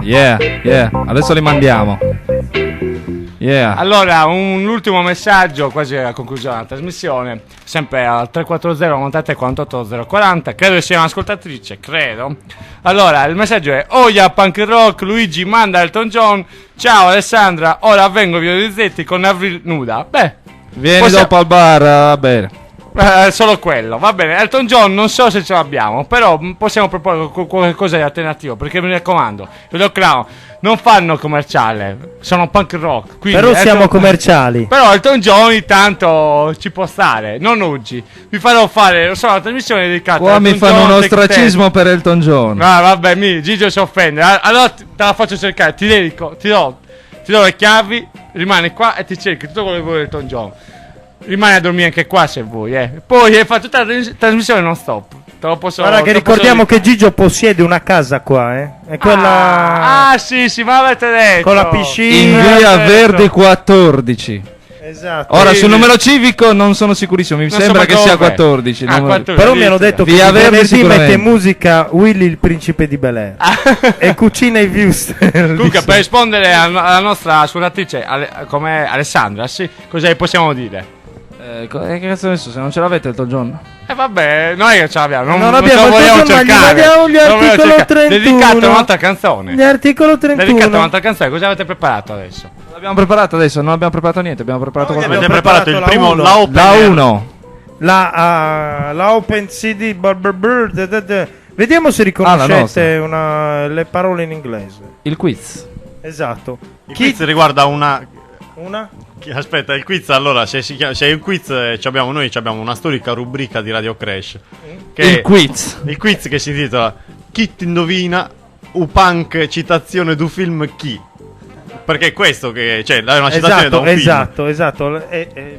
Speaker 3: Yeah. Adesso li mandiamo. Yeah.
Speaker 1: Allora, un ultimo messaggio, quasi a conclusione della trasmissione, sempre al 340 93 48 040. Credo sia un'ascoltatrice, credo. Allora, il messaggio è: Oia punk rock, Luigi manda Elton John. Ciao Alessandra, ora vengo via di Zetti con Avril nuda.
Speaker 3: Vieni dopo al bar, va bene.
Speaker 1: Solo quello, va bene. Elton John non so se ce l'abbiamo, però possiamo proporre qualcosa di alternativo, perché mi raccomando, Radio Clown non fanno commerciale, sono punk rock,
Speaker 5: però siamo commerciali.
Speaker 1: Però Elton John ogni tanto ci può stare, non oggi. Vi farò fare, una trasmissione dedicata
Speaker 3: qua mi fanno un ostracismo per Elton John.
Speaker 1: Vabbè, Gigio si offende. Allora te la faccio cercare, ti do le chiavi, rimani qua e ti cerchi tutto quello che vuoi Elton John. Rimani a dormire anche qua se vuoi, Poi hai fatto tutta la trasmissione non stop. Te lo posso.
Speaker 5: Guarda che ricordiamo che Gigio possiede una casa qua, È quella.
Speaker 1: Sì, ma l'avete detto.
Speaker 5: Con la piscina.
Speaker 3: In via Verdi 14.
Speaker 5: Esatto.
Speaker 3: Ora sul numero civico non sono sicurissimo, mi sembra che sia 14.
Speaker 1: 14.
Speaker 5: Però mi hanno detto
Speaker 3: via
Speaker 5: che
Speaker 3: Verdi
Speaker 5: mette musica Willy il principe di Bel-Air e cucina i Viewster.
Speaker 1: Comunque per rispondere alla nostra ascoltatrice come Alessandra, cosa possiamo dire?
Speaker 3: Che cazzo adesso se non ce l'avete Elton John?
Speaker 1: Vabbè, noi che ce l'abbiamo,
Speaker 5: non abbiamo
Speaker 1: vogliamo cercare.
Speaker 5: Gli articolo 31.
Speaker 1: Dedicate a un'altra canzone.
Speaker 5: L'articolo 31.
Speaker 1: Dedicate a un'altra canzone, cosa avete preparato adesso?
Speaker 3: Abbiamo preparato adesso, non abbiamo preparato niente, abbiamo preparato qualcosa.
Speaker 2: Avete preparato il primo,
Speaker 5: uno.
Speaker 2: la Open
Speaker 3: La
Speaker 2: Air.
Speaker 3: 1.
Speaker 5: La Open CD. Vediamo se riconoscete le parole in inglese.
Speaker 3: Il quiz.
Speaker 5: Esatto.
Speaker 2: Il quiz riguarda una...
Speaker 5: Una?
Speaker 2: Aspetta, il quiz, allora, se è un quiz, noi abbiamo una storica rubrica di Radio Crash. Che
Speaker 3: Il quiz.
Speaker 2: Il quiz che si intitola Chi ti indovina u punk citazione du film chi? Perché è questo che... Cioè, è una citazione da un film.
Speaker 5: Esatto.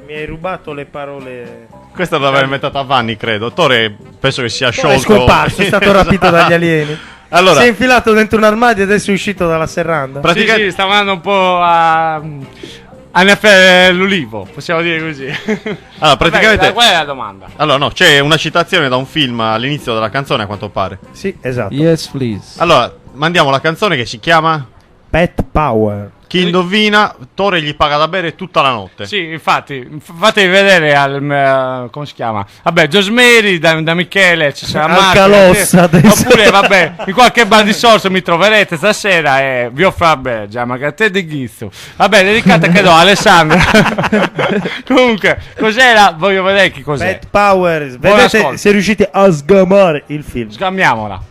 Speaker 5: Mi hai rubato le parole.
Speaker 2: Questa l'aveva inventata Vanni, credo. Tore penso che sia sciolto.
Speaker 5: È scomparso, è stato rapito dagli alieni.
Speaker 2: Allora,
Speaker 5: Si è infilato dentro un armadio e adesso è uscito dalla serranda.
Speaker 1: Sì, stava andando un po' a l'ulivo, possiamo dire così.
Speaker 2: allora, praticamente...
Speaker 1: Qual è la domanda?
Speaker 2: Allora, no, c'è una citazione da un film all'inizio della canzone, a quanto pare.
Speaker 5: Sì, esatto.
Speaker 3: Yes, please.
Speaker 2: Allora, mandiamo la canzone che si chiama
Speaker 5: Pet Power.
Speaker 2: Chi indovina, Tore gli paga da bere tutta la notte.
Speaker 1: Sì, infatti, fatevi vedere come si chiama? Vabbè, Giosmeri, da Michele, ci sarà
Speaker 5: Alcalossa adesso.
Speaker 1: Oppure, vabbè, in qualche bar di sorso mi troverete stasera e vi offro a bere, già, ma che te di ghizzo. Vabbè, dedicata che do a Alessandro. Comunque, cos'era? Voglio vedere chi cos'è.
Speaker 5: Pet Power.
Speaker 1: Buon
Speaker 5: Vedete
Speaker 1: ascolto.
Speaker 5: se riuscite a sgamare il film.
Speaker 1: Scambiamola.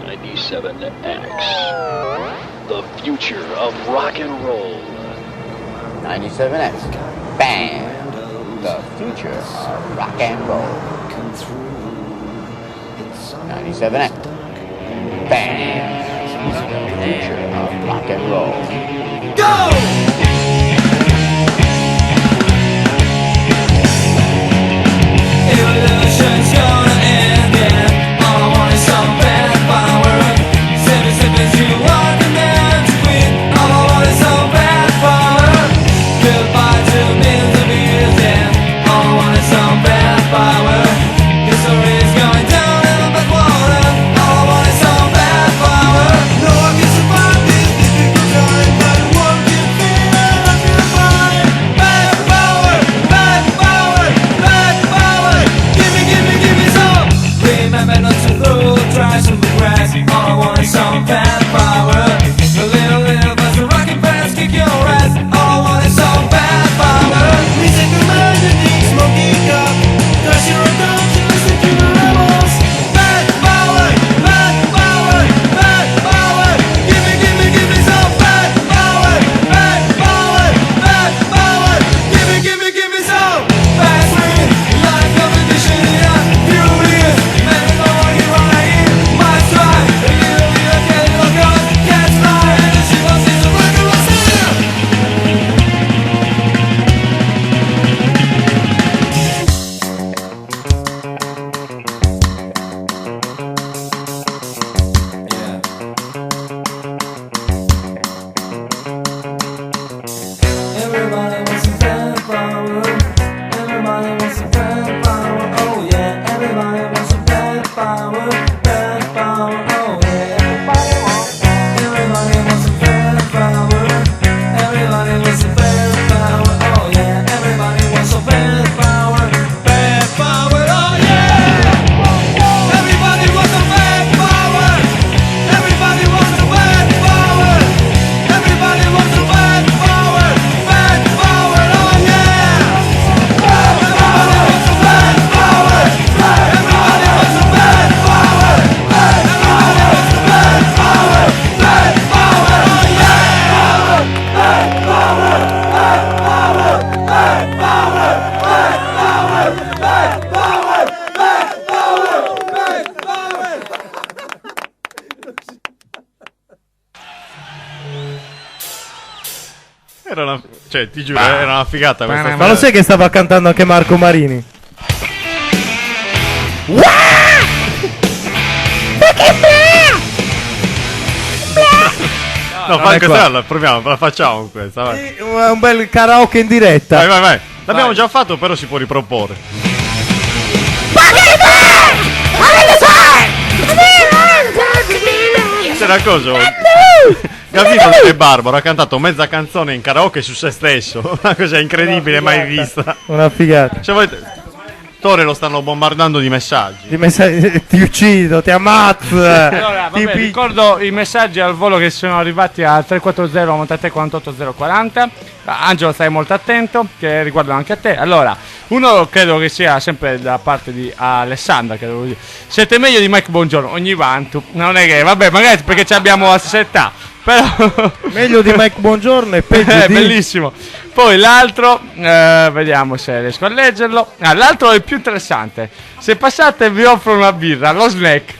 Speaker 10: 97X, the future of rock and roll.
Speaker 11: 97X, band, the future of rock and roll. 97X, band, the future of rock and roll.
Speaker 7: Go! Evolution's gonna end, and all I want is some bad power. Seconds you want the man to quit. All I want is some bad power. Goodbye to millions of years, and all I want is some bad power. History is going down in the backwater. All I want is some bad power. No one can survive this difficult time, but one can feel it up your mind. Bad power, bad power, bad power. Give me some. Remember not to throw trash on the grass. All I want is some bad power. A little buzz, a rockin' fast, kick your ass. All I want is some bad power. We take a man to the smoking cup. Cause you're a dumb to listen to the rebels. Bad power, bad power, bad power. Give me some bad power, bad power, bad power. Give me some. Fast wind, life competition, yeah, furious. Man, I know you're right. My stride, a little get it look on. Can't fly, and she wants it to work on myself. Everybody wants some bad power. Everybody wants some bad power. Oh yeah. Everybody wants some bad power. Bad power. Oh yeah. Everybody wants some bad power. Everybody wants some bad power. Oh yeah. Everybody wants some bad power. Bad power. Oh yeah. Everybody wants some bad power. Everybody wants some bad power. Everybody wants some bad power. Bad power. Oh yeah. Everybody wants some bad power. Everybody wants some bad power. Everybody wants some bad power. Bad power. Oh yeah. Bad power. Bad power. Bad power. Bad power. Bad power. Bad power. Bad power.
Speaker 2: Era una... Cioè, ti giuro, era una figata questa.
Speaker 5: Ma lo sai che stava cantando anche Marco Marini?
Speaker 2: No, fa questa, proviamo, la facciamo questa, vai.
Speaker 5: Sì, un bel karaoke in diretta.
Speaker 2: Vai. L'abbiamo già fatto, però si può riproporre. C'era cosa? Gavino e Barbaro ha cantato mezza canzone in karaoke su se stesso. Una cosa incredibile, mai vista.
Speaker 5: Una figata.
Speaker 2: Se volete... Tore lo stanno bombardando di messaggi.
Speaker 5: Ti uccido, ti ammazzo.
Speaker 1: Allora, vabbè, ricordo i messaggi al volo che sono arrivati al 340 93 48 040. Angelo, stai molto attento, che riguardano anche a te. Allora, uno credo che sia sempre da parte di Alessandra, che devo dire. Siete meglio di Mike Bongiorno, ogni vanto. Non è che, vabbè, magari perché abbiamo la stessa età. Però
Speaker 5: meglio di Mike Bongiorno e peggio di...
Speaker 1: bellissimo. Poi l'altro, vediamo se riesco a leggerlo. L'altro è il più interessante. Se passate e vi offro una birra, lo snack,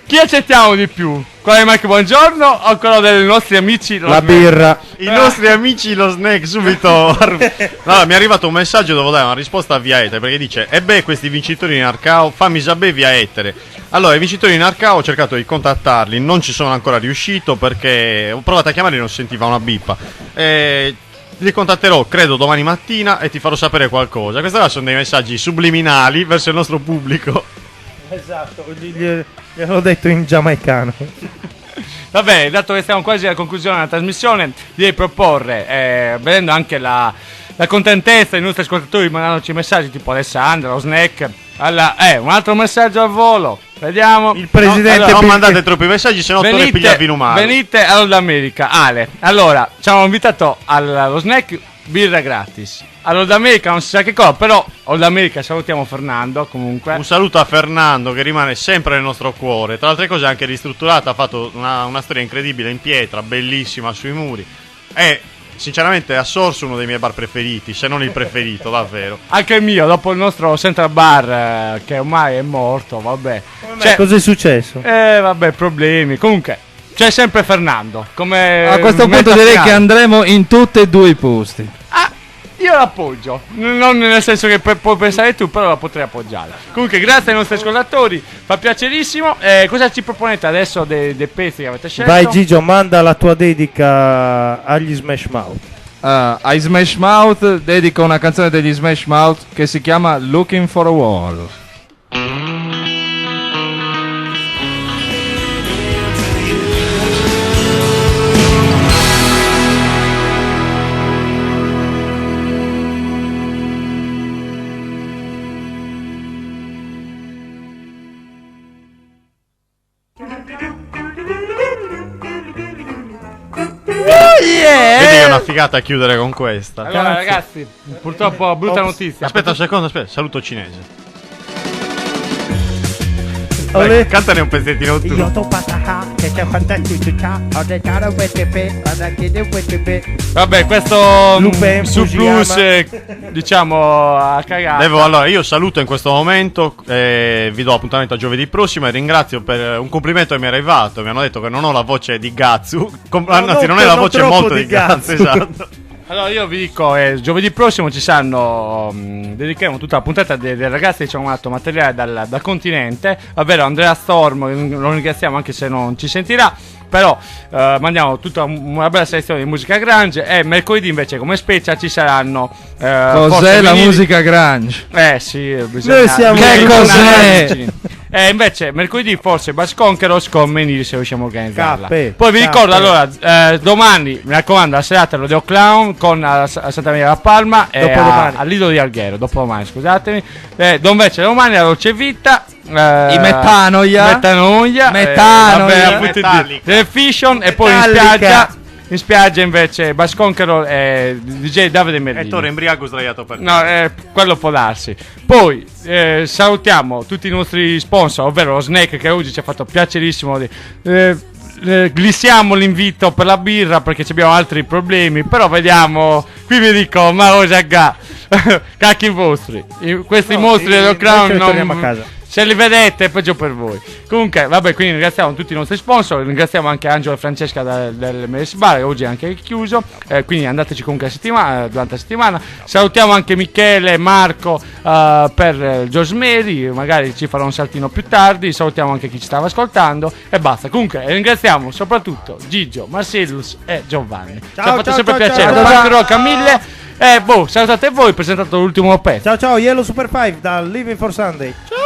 Speaker 1: chi accettiamo di più? Quello di Mike Bongiorno o quello dei nostri amici?
Speaker 5: La birra.
Speaker 2: I nostri amici lo snack subito. Allora, mi è arrivato un messaggio, devo dare una risposta via etere, perché dice: e beh, questi vincitori in Arcao, fammi sapere via etere. Allora, i vincitori in Arcao ho cercato di contattarli, non ci sono ancora riuscito perché ho provato a chiamarli e non si sentiva una bippa. Li contatterò credo domani mattina e ti farò sapere qualcosa. Questi sono dei messaggi subliminali verso il nostro pubblico.
Speaker 5: Esatto, gliel'ho detto in giamaicano.
Speaker 1: Vabbè, dato che stiamo quasi alla conclusione della trasmissione, direi proporre, vedendo anche la contentezza dei nostri ascoltatori mandandoci messaggi tipo Alessandra, lo snack. Un altro messaggio al volo. Vediamo.
Speaker 5: Il presidente.
Speaker 2: Non mandate troppi messaggi, se no Torre piglia vino male.
Speaker 1: Venite all'America. Ale. Allora, ci hanno invitato allo snack, birra gratis. All'America non si sa che cosa, però all'America salutiamo Fernando comunque.
Speaker 2: Un saluto a Fernando che rimane sempre nel nostro cuore. Tra le altre cose anche ristrutturata, ha fatto una storia incredibile in pietra, bellissima sui muri. E sinceramente a Sorso uno dei miei bar preferiti, se non il preferito, davvero.
Speaker 1: Anche il mio, dopo il nostro Central Bar che ormai è morto, vabbè.
Speaker 5: Cos'è successo?
Speaker 1: Vabbè, problemi. Comunque c'è sempre Fernando. Come
Speaker 3: a questo punto direi che andremo in tutti e due i posti.
Speaker 1: Io l'appoggio, non nel senso che puoi pensare tu, però la potrei appoggiare. Comunque grazie ai nostri ascoltatori, fa piacerissimo. Cosa ci proponete adesso dei pezzi che avete scelto?
Speaker 5: Vai Gigio, manda la tua dedica agli Smash Mouth.
Speaker 3: Ai Smash Mouth dedico una canzone degli Smash Mouth che si chiama Looking for a Wall.
Speaker 2: Vedi che è una figata a chiudere con questa.
Speaker 1: Allora ragazzi, purtroppo brutta notizia.
Speaker 2: Aspetta un secondo, saluto cinese. Dai, cantane un pezzettino tu.
Speaker 1: Vabbè, questo
Speaker 5: Lupin
Speaker 1: surplus diciamo a cagare.
Speaker 2: Allora io saluto in questo momento, vi do appuntamento a giovedì prossimo e ringrazio per un complimento che mi è arrivato. Mi hanno detto che non ho la voce di Gazzu, anzi non è la voce molto di Gazzu, esatto.
Speaker 1: Allora io vi dico, giovedì prossimo ci saranno, dedicheremo tutta la puntata dei ragazzi che ci hanno mandato materiale dal continente, ovvero Andrea Storm, lo ringraziamo anche se non ci sentirà, però mandiamo tutta una bella selezione di musica grunge e mercoledì invece come special ci saranno...
Speaker 3: cos'è la musica grunge?
Speaker 1: Sì, bisogna...
Speaker 5: Noi siamo...
Speaker 3: Che cos'è?
Speaker 1: Invece mercoledì forse Bass Conquerors con Menil se riusciamo a organizzarla. Poi vi
Speaker 5: Cappe.
Speaker 1: ricordo allora domani mi raccomando la serata Rodeo Clown con a Santa Maria la Palma e al Lido di Alghero, dopodomani scusatemi. Invece domani alla Dolce Vita
Speaker 3: i Metanoia
Speaker 1: del Fission e poi in spiaggia invece Bass Conqueror e DJ Davide Merlino.
Speaker 2: E Tore Embriago sdraiato per
Speaker 1: quello può darsi. Poi salutiamo tutti i nostri sponsor, ovvero lo Snake che oggi ci ha fatto piacerissimo glissiamo l'invito per la birra perché abbiamo altri problemi, però vediamo, qui vi dico ma cosa cacchi vostri questi mostri dello Crown
Speaker 5: torniamo a casa.
Speaker 1: Se li vedete è peggio per voi. Comunque vabbè, quindi ringraziamo tutti i nostri sponsor, ringraziamo anche Angelo e Francesca del MS Bar, oggi è anche chiuso, quindi andateci comunque durante la settimana. Salutiamo anche Michele e Marco per George Mary, magari ci farò un saltino più tardi. Salutiamo anche chi ci stava ascoltando e basta. Comunque ringraziamo soprattutto Gigio, Marcellus e Giovanni. Ci ha fatto sempre piacere. Punk Rock a 1000. Salutate voi, presentato l'ultimo pezzo.
Speaker 5: Ciao Yellow Super 5 da Living for Sunday. Ciao.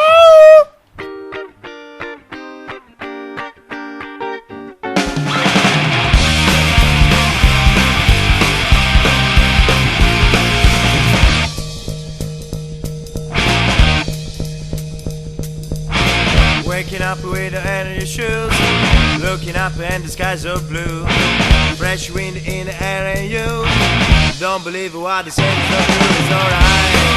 Speaker 9: Waking up with the air in your shoes, looking up and the skies are blue. Fresh wind in the air and you don't believe what they say, it's alright.